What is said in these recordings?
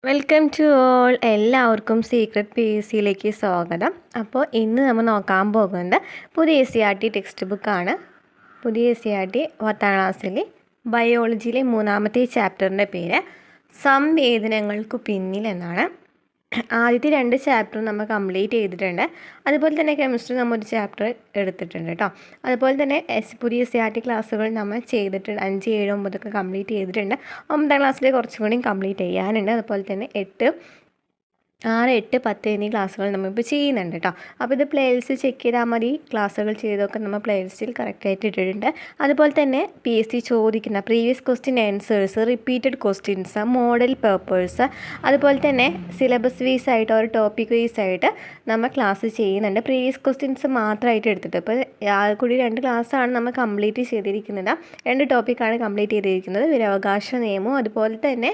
Welcome to all. എല്ലാവർക്കും secret P S സിയിലേക്ക് സ്വാഗതം. അപ്പോൾ ഇന്ന് നമ്മൾ നോക്കാൻ പോകുന്നത് പുതിയ S C R T text ബുക്കാണ്. പുതിയ എസ് സി ആർ ടി 10ാം ക്ലാസ്സിലെ ബയോളജിയിലെ 3ാമത്തെ ചാപ്റ്ററിൻ്റെ പേര് സംവേദനങ്ങൾക്കു പിന്നിൽ എന്നാണ്. ആദ്യത്തെ 2 ചാപ്റ്റർ നമ്മൾ കംപ്ലീറ്റ് ചെയ്തിട്ടുണ്ട്. അതുപോലെ തന്നെ കെമിസ്ട്രി നമ്മൾ ഒരു ചാപ്റ്റർ എടുത്തിട്ടുണ്ട് കേട്ടോ. അതുപോലെ തന്നെ പുതിയ എസ് സി ആർ ടി ക്ലാസ്സുകൾ നമ്മൾ ചെയ്തിട്ടുണ്ട്. 5, 7, 9 ഒക്കെ കംപ്ലീറ്റ് ചെയ്തിട്ടുണ്ട്. 9ാം ക്ലാസ്സിൽ കുറച്ചും കൂടി കംപ്ലീറ്റ് ചെയ്യാനുണ്ട്. അതുപോലെ തന്നെ 8, 6, 8, 10 എന്നീ ക്ലാസ്സുകൾ നമ്മളിപ്പോൾ ചെയ്യുന്നുണ്ട് കേട്ടോ. അപ്പോൾ ഇത് പ്ലേലിസ്റ്റ് ചെക്ക് ചെയ്താൽ മതി. ക്ലാസ്സുകൾ ചെയ്തൊക്കെ നമ്മൾ പ്ലേലിസ്റ്റിൽ കറക്റ്റായിട്ട് ഇട്ടിട്ടുണ്ട്. അതുപോലെ തന്നെ പി എസ് സി ചോദിക്കുന്ന previous question answers, repeated questions, model papers, അതുപോലെ തന്നെ സിലബസ് വൈസ് ആയിട്ട് ഒരു ടോപ്പിക് വൈസ് ആയിട്ട് നമ്മൾ ക്ലാസ് ചെയ്യുന്നുണ്ട്. പ്രീവിയസ് ക്വസ്റ്റ്യൻസ് മാത്രമായിട്ട് എടുത്തിട്ട് ഇപ്പോൾ കൂടി 2 ക്ലാസ്സാണ് നമ്മൾ കംപ്ലീറ്റ് ചെയ്തിരിക്കുന്നത്. 2 ടോപ്പിക്കാണ് കംപ്ലീറ്റ് ചെയ്തിരിക്കുന്നത്. വിവരാവകാശ നിയമവും അതുപോലെ തന്നെ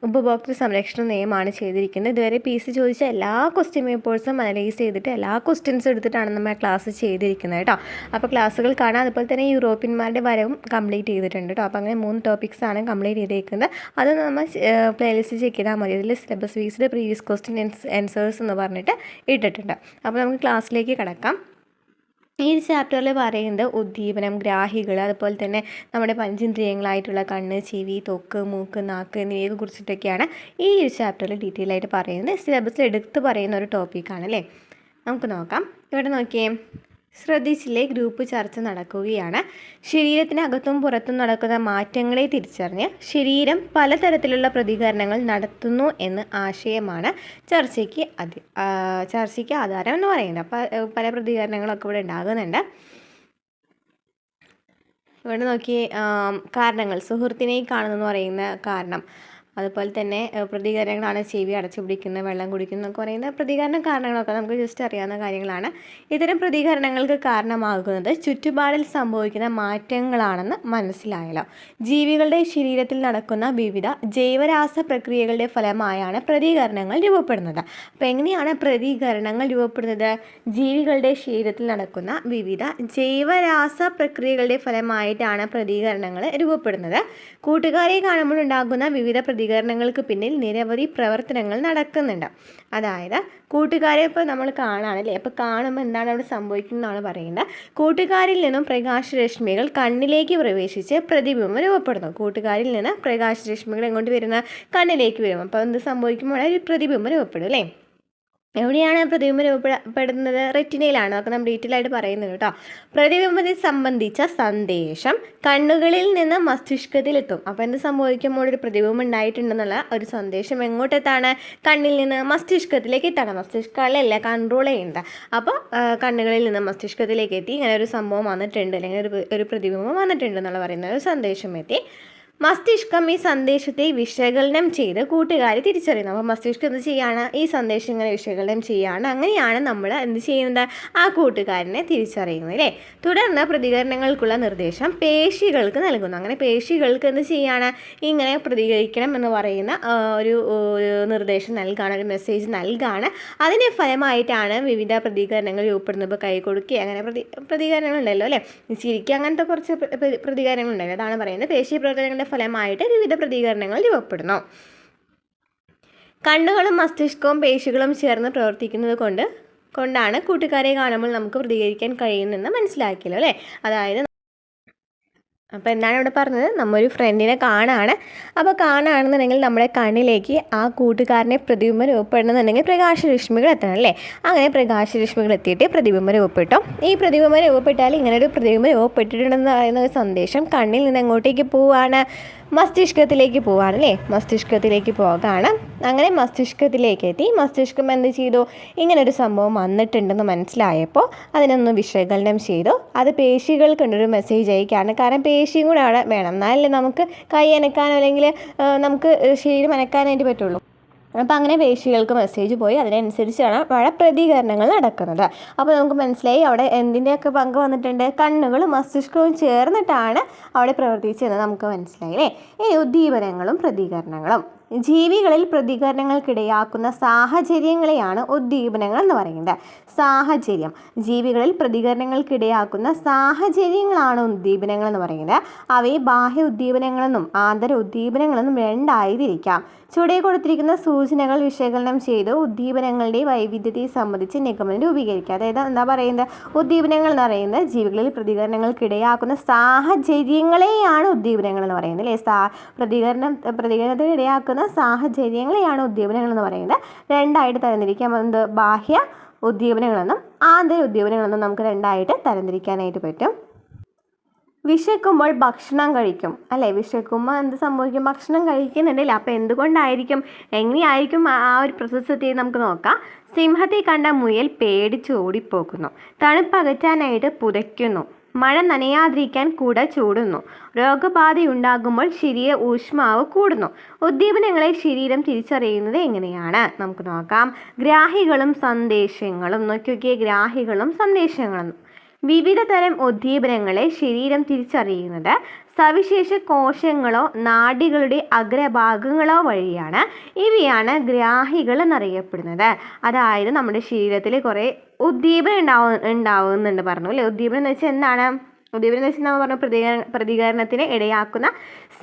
ഉപഭോക്തൃ സംരക്ഷണ നിയമമാണ് ചെയ്തിരിക്കുന്നത്. ഇതുവരെ പി സി ചോദിച്ച എല്ലാ ക്വസ്റ്റ്യൻ പേപ്പേഴ്സും അനലൈസ് ചെയ്തിട്ട് എല്ലാ ക്വസ്റ്റ്യൻസ് എടുത്തിട്ടാണ് നമ്മൾ ക്ലാസ് ചെയ്തിരിക്കുന്നത് കേട്ടോ. അപ്പോൾ ക്ലാസ്സുകൾ കാണാം. അതുപോലെ തന്നെ യൂറോപ്യന്മാരുടെ വരവും കംപ്ലീറ്റ് ചെയ്തിട്ടുണ്ട് കേട്ടോ. അപ്പോൾ അങ്ങനെ 3 ടോപ്പിക്സാണ് കംപ്ലീറ്റ് ചെയ്തിരിക്കുന്നത്. അത് നമ്മൾ പ്ലേലിസ്റ്റ് ചെക്ക് ചെയ്താൽ മതി. അതിൽ സിലബസ് വൈസ്ഡ് പ്രീവിയസ് ക്വസ്റ്റ്യൻ ആൻസേഴ്സ് എന്ന് പറഞ്ഞിട്ട് ഇട്ടിട്ടുണ്ട്. അപ്പോൾ നമുക്ക് ക്ലാസ്സിലേക്ക് കിടക്കാം. ഈ ഒരു ചാപ്റ്ററിൽ പറയുന്നത് ഉദ്ദീപനം, ഗ്രാഹികൾ, അതുപോലെ തന്നെ നമ്മുടെ പഞ്ചേന്ദ്രിയങ്ങളായിട്ടുള്ള കണ്ണ്, ചെവി, ത്വക്ക്, മൂക്ക്, നാക്ക് എന്നിവയെ കുറിച്ചിട്ടൊക്കെയാണ് ഈ ഒരു ചാപ്റ്ററിൽ ഡീറ്റെയിൽ ആയിട്ട് പറയുന്നത്. സിലബസിൽ എടുത്ത് പറയുന്ന ഒരു ടോപ്പിക്കാണ് അല്ലേ. നമുക്ക് നോക്കാം. ഇവിടെ നോക്കിയേ, ശ്രദ്ധിച്ചില്ലേ, ഗ്രൂപ്പ് ചർച്ച നടക്കുകയാണ്. ശരീരത്തിനകത്തും പുറത്തും നടക്കുന്ന മാറ്റങ്ങളെ തിരിച്ചറിഞ്ഞ് ശരീരം പലതരത്തിലുള്ള പ്രതികരണങ്ങൾ നടത്തുന്നു എന്ന ആശയമാണ് ചർച്ചയ്ക്ക് ആധാരം എന്ന് പറയുന്നത്. പല പ്രതികരണങ്ങളൊക്കെ ഇവിടെ ഉണ്ടാകുന്നുണ്ട്. ഇവിടെ നോക്കിയേ, കാരണങ്ങൾ, സുഹൃത്തിനെ കാണുന്നെന്ന് പറയുന്ന കാരണം, അതുപോലെ തന്നെ പ്രതികരണങ്ങളാണ് ചെവി അടച്ചു പിടിക്കുന്നത്, വെള്ളം കുടിക്കുന്നു എന്നൊക്കെ പറയുന്ന പ്രതികരണ കാരണങ്ങളൊക്കെ നമുക്ക് ജസ്റ്റ് അറിയാവുന്ന കാര്യങ്ങളാണ്. ഇത്തരം പ്രതികരണങ്ങൾക്ക് കാരണമാകുന്നത് ചുറ്റുപാടിൽ സംഭവിക്കുന്ന മാറ്റങ്ങളാണെന്ന് മനസ്സിലായല്ലോ. ജീവികളുടെ ശരീരത്തിൽ നടക്കുന്ന വിവിധ ജൈവരാസ പ്രക്രിയകളുടെ ഫലമായാണ് പ്രതികരണങ്ങൾ രൂപപ്പെടുന്നത്. അപ്പോൾ എങ്ങനെയാണ് പ്രതികരണങ്ങൾ രൂപപ്പെടുന്നത്? ജീവികളുടെ ശരീരത്തിൽ നടക്കുന്ന വിവിധ ജൈവരാസ പ്രക്രിയകളുടെ ഫലമായിട്ടാണ് പ്രതികരണങ്ങൾ രൂപപ്പെടുന്നത്. കൂട്ടുകാരെ കാണുമ്പോൾ ഉണ്ടാകുന്ന വിവിധ പ്രതികരണങ്ങൾക്ക് പിന്നിൽ നിരവധി പ്രവർത്തനങ്ങൾ നടക്കുന്നുണ്ട്. അതായത് കൂട്ടുകാരെ ഇപ്പോൾ നമ്മൾ കാണാനല്ലേ, അപ്പോൾ കാണുമ്പോൾ എന്താണ് അവിടെ സംഭവിക്കുന്നതാണ് പറയുന്നത്. കൂട്ടുകാരിൽ നിന്നും പ്രകാശരശ്മികൾ കണ്ണിലേക്ക് പ്രവേശിച്ച് പ്രതിബിംബം രൂപപ്പെടുന്നു. കൂട്ടുകാരിൽ നിന്ന് പ്രകാശരശ്മികൾ എങ്ങോട്ട് വരുന്ന കണ്ണിലേക്ക് വരും. അപ്പോൾ എന്ത് സംഭവിക്കുമ്പോൾ ഒരു പ്രതിബിംബം രൂപപ്പെടും അല്ലേ. എവിടെയാണ് പ്രതിബിംബം രൂപപ്പെടുന്നത്? റെറ്റിനയിലാണ്. അതൊക്കെ നമ്മൾ ഡീറ്റെയിൽ ആയിട്ട് പറയുന്നത് കേട്ടോ. പ്രതിബിംബത്തെ സംബന്ധിച്ച സന്ദേശം കണ്ണുകളിൽ നിന്ന് മസ്തിഷ്കത്തിലെത്തും. അപ്പോൾ എന്ത് സംഭവിക്കുമ്പോൾ ഒരു പ്രതിബിംബം ഉണ്ടായിട്ടുണ്ടെന്നുള്ള ഒരു സന്ദേശം എങ്ങോട്ടെത്താണ്? കണ്ണിൽ നിന്ന് മസ്തിഷ്കത്തിലേക്ക് എത്താണ്. മസ്തിഷ്കമല്ല കൺട്രോൾ ചെയ്യുന്നത്. അപ്പോൾ കണ്ണുകളിൽ നിന്ന് മസ്തിഷ്കത്തിലേക്ക് എത്തി ഇങ്ങനെ ഒരു സംഭവം വന്നിട്ടുണ്ട്, അല്ലെങ്കിൽ ഒരു പ്രതിബിംബം വന്നിട്ടുണ്ട് എന്നുള്ള പറയുന്ന ഒരു സന്ദേശം എത്തി. മസ്തിഷ്കം ഈ സന്ദേശത്തെ വിശകലനം ചെയ്ത് കൂട്ടുകാരെ തിരിച്ചറിയുന്നു. അപ്പോൾ മസ്തിഷ്കം എന്ത് ചെയ്യാണ്? ഈ സന്ദേശം ഇങ്ങനെ വിശകലനം ചെയ്യുകയാണ്. അങ്ങനെയാണ് നമ്മൾ എന്ത് ചെയ്യുന്നത്? ആ കൂട്ടുകാരനെ തിരിച്ചറിയുന്നത് അല്ലേ. തുടർന്ന് പ്രതികരണങ്ങൾക്കുള്ള നിർദ്ദേശം പേശികൾക്ക് നൽകുന്നു. അങ്ങനെ പേശികൾക്ക് എന്ത് ചെയ്യാണ്? ഇങ്ങനെ പ്രതികരിക്കണം എന്ന് പറയുന്ന ഒരു നിർദ്ദേശം നൽകാണ്, ഒരു മെസ്സേജ് നൽകാണ്. അതിൻ്റെ ഫലമായിട്ടാണ് വിവിധ പ്രതികരണങ്ങൾ രൂപപ്പെടുന്നത്. ഇപ്പോൾ കൈ കൊടുക്കുക, അങ്ങനെ പ്രതികരണങ്ങളുണ്ടല്ലോ അല്ലേ. ചിരിക്കുക, അങ്ങനത്തെ കുറച്ച് പ്രതികരണങ്ങളുണ്ടല്ലോ. അതാണ് പറയുന്നത്. പേശി പ്രവർത്തനങ്ങളുടെ ഫലമായിട്ട് വിവിധ പ്രതികരണങ്ങൾ രൂപപ്പെടുന്നു. കണ്ണുകളും മസ്തിഷ്കവും പേശികളും ചേർന്ന് പ്രവർത്തിക്കുന്നത് കൊണ്ടാണ് കൂട്ടുകാരെ കാണുമ്പോൾ നമുക്ക് പ്രതികരിക്കാൻ കഴിയുമെന്ന് മനസ്സിലാക്കിയല്ലോ അല്ലേ. അതായത് അപ്പോൾ എന്താണ് ഇവിടെ പറഞ്ഞത്? നമ്മൊരു ഫ്രണ്ടിനെ കാണാണ്. അപ്പോൾ കാണുകയാണെന്നുണ്ടെങ്കിൽ നമ്മുടെ കണ്ണിലേക്ക് ആ കൂട്ടുകാരനെ പ്രതിബിംബം രൂപപ്പെടണമെന്നുണ്ടെങ്കിൽ പ്രകാശരശ്മികൾ എത്തണം അല്ലേ. അങ്ങനെ പ്രകാശരശ്മികൾ എത്തിയിട്ട് പ്രതിബിംബം രൂപപ്പെട്ടു. ഈ പ്രതിബിംബം രൂപപ്പെട്ടാൽ ഇങ്ങനെ ഒരു പ്രതിബിംബം രൂപപ്പെട്ടിട്ടുണ്ടെന്ന് പറയുന്ന ഒരു സന്ദേശം കണ്ണിൽ നിന്ന് എങ്ങോട്ടേക്ക് പോവുകയാണ്? മസ്തിഷ്കത്തിലേക്ക് പോവുകയാണ് അല്ലേ. മസ്തിഷ്കത്തിലേക്ക് പോകാണ്. അങ്ങനെ മസ്തിഷ്കത്തിലേക്ക് എത്തി. മസ്തിഷ്കം എന്ത് ചെയ്തു? ഇങ്ങനൊരു സംഭവം വന്നിട്ടുണ്ടെന്ന് മനസ്സിലായപ്പോൾ അതിനൊന്ന് വിശകലനം ചെയ്തു. അത് പേശികൾക്കുണ്ടൊരു മെസ്സേജ് അയക്കുകയാണ്. കാരണം പേശിയും കൂടെ അവിടെ വേണം, എന്നാലല്ലേ നമുക്ക് കൈ അനക്കാനോ അല്ലെങ്കിൽ നമുക്ക് ശരീരം അനക്കാനായിട്ട് പറ്റുള്ളൂ. അപ്പോൾ അങ്ങനെ പേശികൾക്ക് മെസ്സേജ് പോയി. അതിനനുസരിച്ചാണ് അവിടെ പ്രതികരണങ്ങൾ നടക്കുന്നത്. അപ്പോൾ നമുക്ക് മനസ്സിലായി അവിടെ എന്തിൻ്റെയൊക്കെ പങ്ക് വന്നിട്ടുണ്ട്? കണ്ണുകളും മസ്തിഷ്കവും ചേർന്നിട്ടാണ് അവിടെ പ്രവർത്തിച്ചതെന്ന് നമുക്ക് മനസ്സിലായി അല്ലേ. ഇനി ഉദ്ദീപനങ്ങളും പ്രതികരണങ്ങളും. ജീവികളിൽ പ്രതികരണങ്ങൾക്കിടയാക്കുന്ന സാഹചര്യങ്ങളെയാണ് ഉദ്ദീപനങ്ങൾ എന്ന് പറയുന്നത്. സാഹചര്യം, ജീവികളിൽ പ്രതികരണങ്ങൾക്കിടയാക്കുന്ന സാഹചര്യങ്ങളാണ് ഉദ്ദീപനങ്ങൾ എന്ന് പറയുന്നത്. അവയെ ബാഹ്യ ഉദ്ദീപനങ്ങളെന്നും ആന്തര ഉദ്ദീപനങ്ങളെന്നും രണ്ടായി തിരിക്കാം. ചുവടെ കൊടുത്തിരിക്കുന്ന സൂചനകൾ വിശകലനം ചെയ്ത് ഉദ്ദീപനങ്ങളുടെ വൈവിധ്യത്തെ സംബന്ധിച്ച് നിഗമനം രൂപീകരിക്കുക. അതായത് എന്താ പറയുന്നത്, ഉദ്ദീപനങ്ങൾ എന്ന് പറയുന്നത് ജീവികളിൽ പ്രതികരണങ്ങൾക്കിടയാക്കുന്ന സാഹചര്യങ്ങളെയാണ് ഉദ്ദീപനങ്ങൾ എന്ന് പറയുന്നത് അല്ലേ. പ്രതികരണത്തിന് ഇടയാക്കുന്ന സാഹചര്യങ്ങളെയാണ് ഉദ്ദീപനങ്ങൾ എന്ന് പറയുന്നത്. രണ്ടായിട്ട് തരംതിരിക്കാം. എന്ത്, ബാഹ്യ ഉദ്ദീപനങ്ങളെന്നും ആന്തര ഉദ്ദീപനങ്ങളെന്നും നമുക്ക് രണ്ടായിട്ട് തരംതിരിക്കാനായിട്ട് പറ്റും. വിശക്കുമ്പോൾ ഭക്ഷണം കഴിക്കും അല്ലേ. വിശക്കുമ്പോൾ എന്ത് സംഭവിക്കും, ഭക്ഷണം കഴിക്കുന്നുണ്ടല്ലേ. അപ്പോൾ എന്തുകൊണ്ടായിരിക്കും, എങ്ങനെയായിരിക്കും ആ ഒരു പ്രോസസ്സ് എത്തിയത് നമുക്ക് നോക്കാം. സിംഹത്തെ കണ്ട മുയൽ പേടിച്ച് ഓടിപ്പോകുന്നു. തണുപ്പകറ്റാനായിട്ട് പുതയ്ക്കുന്നു. മഴ നനയാതിരിക്കാൻ കുട ചൂടുന്നു. രോഗബാധയുണ്ടാകുമ്പോൾ ശരീര ഊഷ്മാവ് കൂടുന്നു. ഉദ്ദീപനങ്ങളെ ശരീരം തിരിച്ചറിയുന്നത് എങ്ങനെയാണ് നമുക്ക് നോക്കാം. ഗ്രാഹികളും സന്ദേശങ്ങളും. നോക്കിയൊക്കെ, ഗ്രാഹികളും സന്ദേശങ്ങളും. വിവിധ തരം ഉദ്ദീപനങ്ങളെ ശരീരം തിരിച്ചറിയുന്നത് സവിശേഷ കോശങ്ങളോ നാഡികളുടെ അഗ്രഭാഗങ്ങളോ വഴിയാണ്. ഇവയാണ് ഗ്രാഹികൾ എന്നറിയപ്പെടുന്നത്. അതായത് നമ്മുടെ ശരീരത്തിൽ കുറേ ഉദ്ദീപനം ഉണ്ടാവുന്നുണ്ട് പറഞ്ഞു അല്ലേ. ഉദ്ദീപനം എന്ന് വെച്ചാൽ എന്താണ്, ഉദ്ദീപനം എന്ന് വെച്ചാൽ നമ്മൾ പറഞ്ഞു പ്രതികരണത്തിന് ഇടയാക്കുന്ന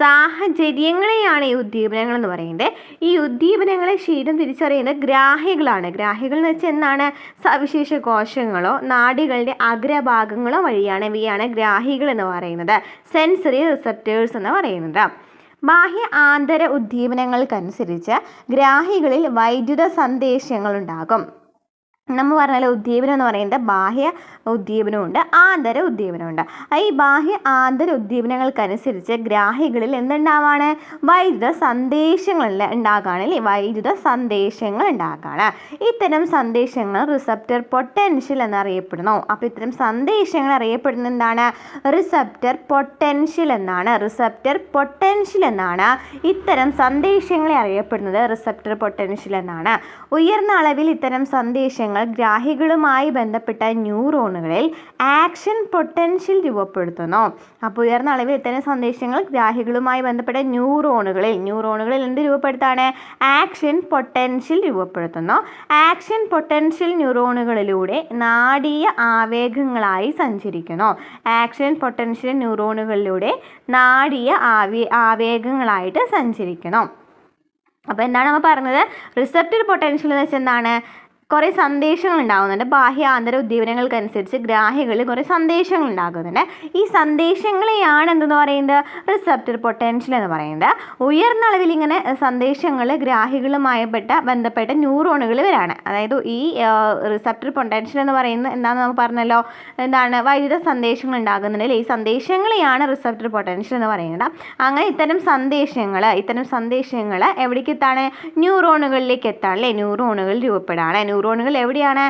സാഹചര്യങ്ങളെയാണ് ഈ ഉദ്ദീപനങ്ങൾ എന്ന് പറയുന്നത്. ഈ ഉദ്ദീപനങ്ങളെ ശരീരം തിരിച്ചറിയുന്നത് ഗ്രാഹികളാണ്. ഗ്രാഹികൾ എന്ന് വെച്ചാൽ എന്താണ്, സവിശേഷ കോശങ്ങളോ നാഡികളുടെ അഗ്രഭാഗങ്ങളോ വഴിയാണ്. ഇവയാണ് ഗ്രാഹികൾ എന്ന് പറയുന്നത്. സെൻസറി റിസപ്റ്റേഴ്സ് എന്ന് പറയുന്നത്. ബാഹ്യ ആന്തര ഉദ്ദീപനങ്ങൾക്കനുസരിച്ച് ഗ്രാഹികളിൽ വൈദ്യുത സന്ദേശങ്ങളുണ്ടാകും. നമ്മൾ പറഞ്ഞാൽ ഉദ്ദീപനം എന്ന് പറയുന്നത് ബാഹ്യ ഉദ്ദീപനമുണ്ട്, ആന്തര ഉദ്ദീപനമുണ്ട്. ഈ ബാഹ്യ ആന്തര ഉദ്ദീപനങ്ങൾക്കനുസരിച്ച് ഗ്രാഹികളിൽ എന്തുണ്ടാവാണ്, വൈദ്യുത സന്ദേശങ്ങൾ ഉണ്ടാകാണ് അല്ലേ. വൈദ്യുത സന്ദേശങ്ങൾ ഉണ്ടാകാണ്. ഇത്തരം സന്ദേശങ്ങൾ റിസപ്റ്റർ പൊട്ടൻഷ്യൽ എന്നറിയപ്പെടുന്നു. അപ്പോൾ ഇത്തരം സന്ദേശങ്ങൾ അറിയപ്പെടുന്ന എന്താണ്, റിസപ്റ്റർ പൊട്ടൻഷ്യൽ എന്നാണ്. റിസപ്റ്റർ പൊട്ടൻഷ്യൽ എന്നാണ് ഇത്തരം സന്ദേശങ്ങളെ അറിയപ്പെടുന്നത്. റിസപ്റ്റർ പൊട്ടൻഷ്യൽ എന്നാണ്. ഉയർന്ന അളവിൽ ഇത്തരം സന്ദേശങ്ങൾ ഗ്രാഹികളുമായി ബന്ധപ്പെട്ട ന്യൂറോണുകളിൽ ആക്ഷൻ പൊട്ടൻഷ്യൽ രൂപപ്പെടുത്തുന്നു. അപ്പോൾ ഉയർന്ന അളവിൽ ഇത്തരം സന്ദേശങ്ങൾ ഗ്രാഹികളുമായി ബന്ധപ്പെട്ട ന്യൂറോണുകളിൽ എന്ത് രൂപപ്പെടുത്താണ്, ആക്ഷൻ പൊട്ടൻഷ്യൽ രൂപപ്പെടുത്തുന്നു. ആക്ഷൻ പൊട്ടൻഷ്യൽ ന്യൂറോണുകളിലൂടെ നാഡീയ ആവേഗങ്ങളായി സഞ്ചരിക്കുന്നു. ആക്ഷൻ പൊട്ടൻഷ്യൽ ന്യൂറോണുകളിലൂടെ നാഡീയ ആവേഗങ്ങളായിട്ട് സഞ്ചരിക്കുന്നു. അപ്പോൾ എന്താണ് നമ്മൾ പറഞ്ഞത്, റിസപ്റ്റർ പൊട്ടൻഷ്യൽ എന്ന് വെച്ചാൽ എന്താണ്, കുറേ സന്ദേശങ്ങൾ ഉണ്ടാകുന്നുണ്ട്. ബാഹ്യ ആന്തര ഉദ്ദീപനങ്ങൾക്കനുസരിച്ച് ഗ്രാഹികളിൽ കുറേ സന്ദേശങ്ങൾ ഉണ്ടാകുന്നുണ്ട്. ഈ സന്ദേശങ്ങളെയാണ് എന്തെന്ന് പറയുന്നത്, റിസപ്റ്റർ പൊട്ടൻഷ്യൽ എന്ന് പറയുന്നത്. ഉയർന്ന അളവിൽ ഇങ്ങനെ സന്ദേശങ്ങൾ ഗ്രാഹികളുമായി ബന്ധപ്പെട്ട ന്യൂറോണുകൾ വരാണ്. അതായത് ഈ റിസപ്റ്റർ പൊട്ടൻഷ്യൽ എന്ന് പറയുന്നത് എന്താണെന്ന് നമുക്ക് പറഞ്ഞല്ലോ, എന്താണ്, വൈദ്യുത സന്ദേശങ്ങൾ ഉണ്ടാകുന്നുണ്ട്. ഈ സന്ദേശങ്ങളെയാണ് റിസപ്റ്റർ പൊട്ടൻഷ്യൽ എന്ന് പറയുന്നത്. അങ്ങനെ ഇത്തരം സന്ദേശങ്ങൾ എവിടേക്ക് എത്താണ്, ന്യൂറോണുകളിലേക്ക് എത്താണ് അല്ലേ. ന്യൂറോണുകൾ രൂപപ്പെടാണ്. ന്യൂറോണുകൾ എവിടെയാണ്,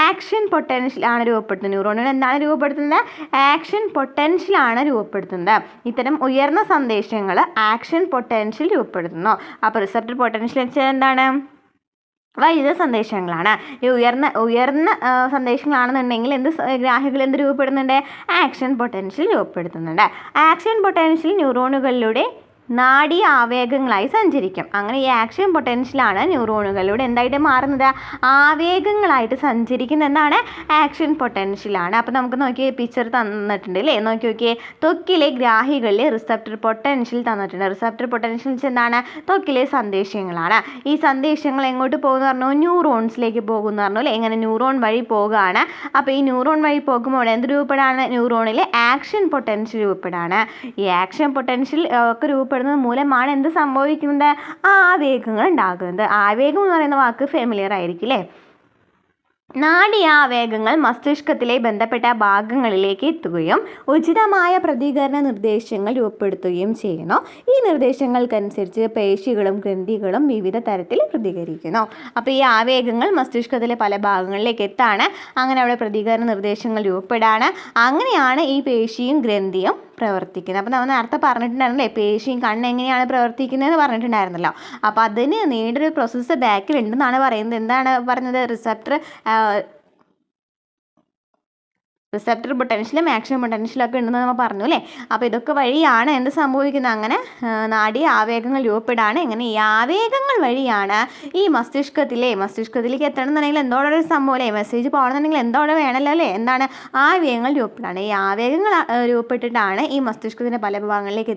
ആക്ഷൻ പൊട്ടൻഷ്യൽ ആണ് രൂപപ്പെടുത്തുന്നത്. ന്യൂറോണുകൾ എന്താണ് രൂപപ്പെടുത്തുന്നത്, ആക്ഷൻ പൊട്ടൻഷ്യൽ ആണ് രൂപപ്പെടുത്തുന്നത്. ഇത്തരം ഉയർന്ന സന്ദേശങ്ങൾ ആക്ഷൻ പൊട്ടൻഷ്യൽ രൂപപ്പെടുത്തുന്നു. അപ്പോൾ റിസപ്റ്റർ പൊട്ടൻഷ്യൽ വെച്ചാൽ എന്താണ്, വൈദ്യുത സന്ദേശങ്ങളാണ്. ഈ ഉയർന്ന സന്ദേശങ്ങളാണെന്നുണ്ടെങ്കിൽ ഗ്രാഹികൾ എന്ത് രൂപപ്പെടുന്നുണ്ട്, ആക്ഷൻ പൊട്ടൻഷ്യൽ രൂപപ്പെടുത്തുന്നുണ്ട്. ആക്ഷൻ പൊട്ടൻഷ്യൽ ന്യൂറോണുകളിലൂടെ നാഡീ ആവേഗങ്ങളായി സഞ്ചരിക്കും. അങ്ങനെ ഈ ആക്ഷൻ പൊട്ടൻഷ്യലാണ് ന്യൂറോണുകളിലൂടെ എന്തായിട്ട് മാറുന്നത്, ആവേഗങ്ങളായിട്ട് സഞ്ചരിക്കുന്ന എന്താണ്, ആക്ഷൻ പൊട്ടൻഷ്യലാണ്. അപ്പോൾ നമുക്ക് നോക്കിയേ, പിക്ചർ തന്നിട്ടുണ്ട് അല്ലേ. നോക്കിയേ, ത്വക്കിലെ ഗ്രാഹികളിലെ റിസപ്റ്റർ പൊട്ടൻഷ്യൽ തന്നിട്ടുണ്ട്. റിസപ്റ്റർ പൊട്ടൻഷ്യൽ എന്താണ്, ത്വക്കിലെ സന്ദേശങ്ങളാണ്. ഈ സന്ദേശങ്ങൾ എങ്ങോട്ട് പോകുന്നു പറഞ്ഞു, ന്യൂറോൺസിലേക്ക് പോകുന്നു പറഞ്ഞു അല്ലേ. എങ്ങനെ, ന്യൂറോൺ വഴി പോകുകയാണ്. അപ്പോൾ ഈ ന്യൂറോൺ വഴി പോകുമ്പോൾ എന്ത് രൂപപ്പെടാണ്, ന്യൂറോണിലെ ആക്ഷൻ പൊട്ടൻഷ്യൽ രൂപപ്പെടാണ്. ഈ ആക്ഷൻ പൊട്ടൻഷ്യൽ ഒക്കെ രൂപപ്പെടുന്നത് മൂലമാണ് എന്ത് സംഭവിക്കുന്നത്, ആവേഗങ്ങൾ ഉണ്ടാകുന്നത്. ആവേഗം എന്ന് പറയുന്ന വാക്ക് ഫെമിലിയർ ആയിരിക്കും അല്ലേ. നാഡീയാവേഗങ്ങൾ മസ്തിഷ്കത്തിലെ ബന്ധപ്പെട്ട ഭാഗങ്ങളിലേക്ക് എത്തുകയും ഉചിതമായ പ്രതികരണ നിർദ്ദേശങ്ങൾ രൂപപ്പെടുത്തുകയും ചെയ്യുന്നു. ഈ നിർദ്ദേശങ്ങൾക്കനുസരിച്ച് പേശികളും ഗ്രന്ഥികളും വിവിധ തരത്തിൽ പ്രതികരിക്കുന്നു. അപ്പോൾ ഈ ആവേഗങ്ങൾ മസ്തിഷ്കത്തിലെ പല ഭാഗങ്ങളിലേക്ക് എത്താണ്. അങ്ങനെ അവിടെ പ്രതികരണ നിർദ്ദേശങ്ങൾ രൂപപ്പെടാണ്. അങ്ങനെയാണ് ഈ പേശിയും ഗ്രന്ഥിയും പ്രവർത്തിക്കുന്നത്. അപ്പോൾ നമ്മൾ നേരത്തെ പറഞ്ഞിട്ടുണ്ടായിരുന്നല്ലേ, പേശിയും കണ്ണ് എങ്ങനെയാണ് പ്രവർത്തിക്കുന്നതെന്ന് പറഞ്ഞിട്ടുണ്ടായിരുന്നല്ലോ. അപ്പോൾ അതിന് നീണ്ടൊരു പ്രോസസ്സ് ബാക്കിലുണ്ടെന്നാണ് പറയുന്നത്. എന്താണ് പറഞ്ഞത്, റിസപ്റ്റർ പൊട്ടൻഷ്യലും ആക്ഷൻ പൊട്ടൻഷ്യലും ഒക്കെ ഉണ്ടെന്ന് നമ്മൾ പറഞ്ഞു അല്ലേ. അപ്പോൾ ഇതൊക്കെ വഴിയാണ് എന്ത് സംഭവിക്കുന്നത്, അങ്ങനെ നാഡീയ ആവേഗങ്ങൾ രൂപപ്പെടാണ്. എങ്ങനെ ഈ ആവേഗങ്ങൾ വഴിയാണ് ഈ മസ്തിഷ്കത്തിലേക്ക് എത്തണമെന്നുണ്ടെങ്കിൽ എന്തോടെ ഒരു സംഭവം അല്ലേ, മെസ്സേജ് പോകണമെന്നുണ്ടെങ്കിൽ എന്തോടെ വേണമല്ലോ അല്ലേ, എന്താണ് ആവേഗങ്ങൾ രൂപപ്പെടാണ്. ഈ ആവേഗങ്ങൾ രൂപപ്പെട്ടിട്ടാണ് ഈ മസ്തിഷ്കത്തിൻ്റെ പല ഭാഗങ്ങളിലേക്ക്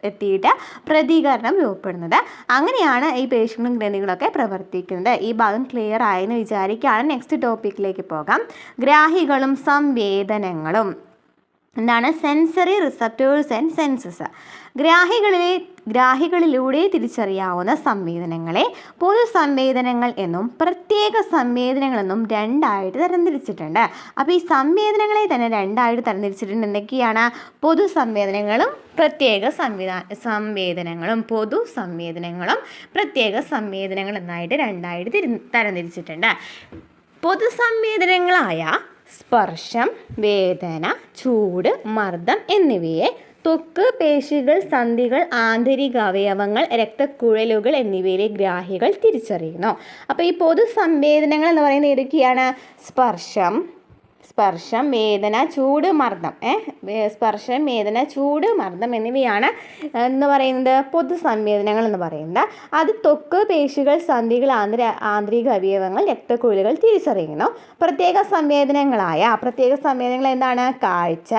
എത്തിയിട്ട് പ്രതികരണം രൂപപ്പെടുന്നത്. അങ്ങനെയാണ് ഈ പേശികളും ഗ്രന്ഥികളൊക്കെ പ്രവർത്തിക്കുന്നത്. ഈ ഭാഗം ക്ലിയർ ആയെന്ന് വിചാരിക്കുകയാണ്. നെക്സ്റ്റ് ടോപ്പിക്കിലേക്ക് പോകാം. ഗ്രാഹികളും സംവേദനങ്ങളും. എന്താണ് സെൻസറി റിസപ്റ്റേഴ്സ് ആൻഡ് സെൻസസ്. ഗ്രാഹികളിലൂടെ തിരിച്ചറിയാവുന്ന സംവേദനങ്ങളെ പൊതു സംവേദനങ്ങൾ എന്നും പ്രത്യേക സംവേദനങ്ങൾ എന്നും രണ്ടായിട്ട് തരംതിരിച്ചിട്ടുണ്ട്. അപ്പോൾ ഈ സംവേദനങ്ങളെ തന്നെ രണ്ടായിട്ട് തരംതിരിച്ചിട്ടുണ്ട്. എന്തൊക്കെയാണ്? പൊതു സംവേദനങ്ങളും പ്രത്യേക സംവേദനങ്ങളും. പൊതു സംവേദനങ്ങളും പ്രത്യേക സംവേദനങ്ങൾ എന്നായിട്ട് രണ്ടായിട്ട് തരംതിരിച്ചിട്ടുണ്ട്. പൊതുസംവേദനങ്ങളായ സ്പർശം, വേദന, ചൂട്, മർദ്ദം എന്നിവയെ ത്വക്ക്, പേശികൾ, സന്ധികൾ, ആന്തരിക അവയവങ്ങൾ, രക്തക്കുഴലുകൾ എന്നിവയിലെ ഗ്രാഹികൾ തിരിച്ചറിയുന്നു. അപ്പോൾ ഈ പൊതുസംവേദനങ്ങൾ എന്ന് പറയുന്നത് ഏതൊക്കെയാണ്? സ്പർശം, വേദന, ചൂട്, മർദ്ദം. സ്പർശം, വേദന, ചൂട്, മർദ്ദം എന്നിവയാണ് എന്ന് പറയുന്നത് പൊതുസംവേദനങ്ങൾ എന്ന് പറയുന്നത്. അത് ത്വക്ക്, പേശികൾ, സന്ധികൾ, ആന്തരിക അവയവങ്ങൾ, രക്തക്കുഴലുകൾ തിരിച്ചറിയുന്നു. പ്രത്യേക സംവേദനങ്ങൾ എന്താണ്? കാഴ്ച,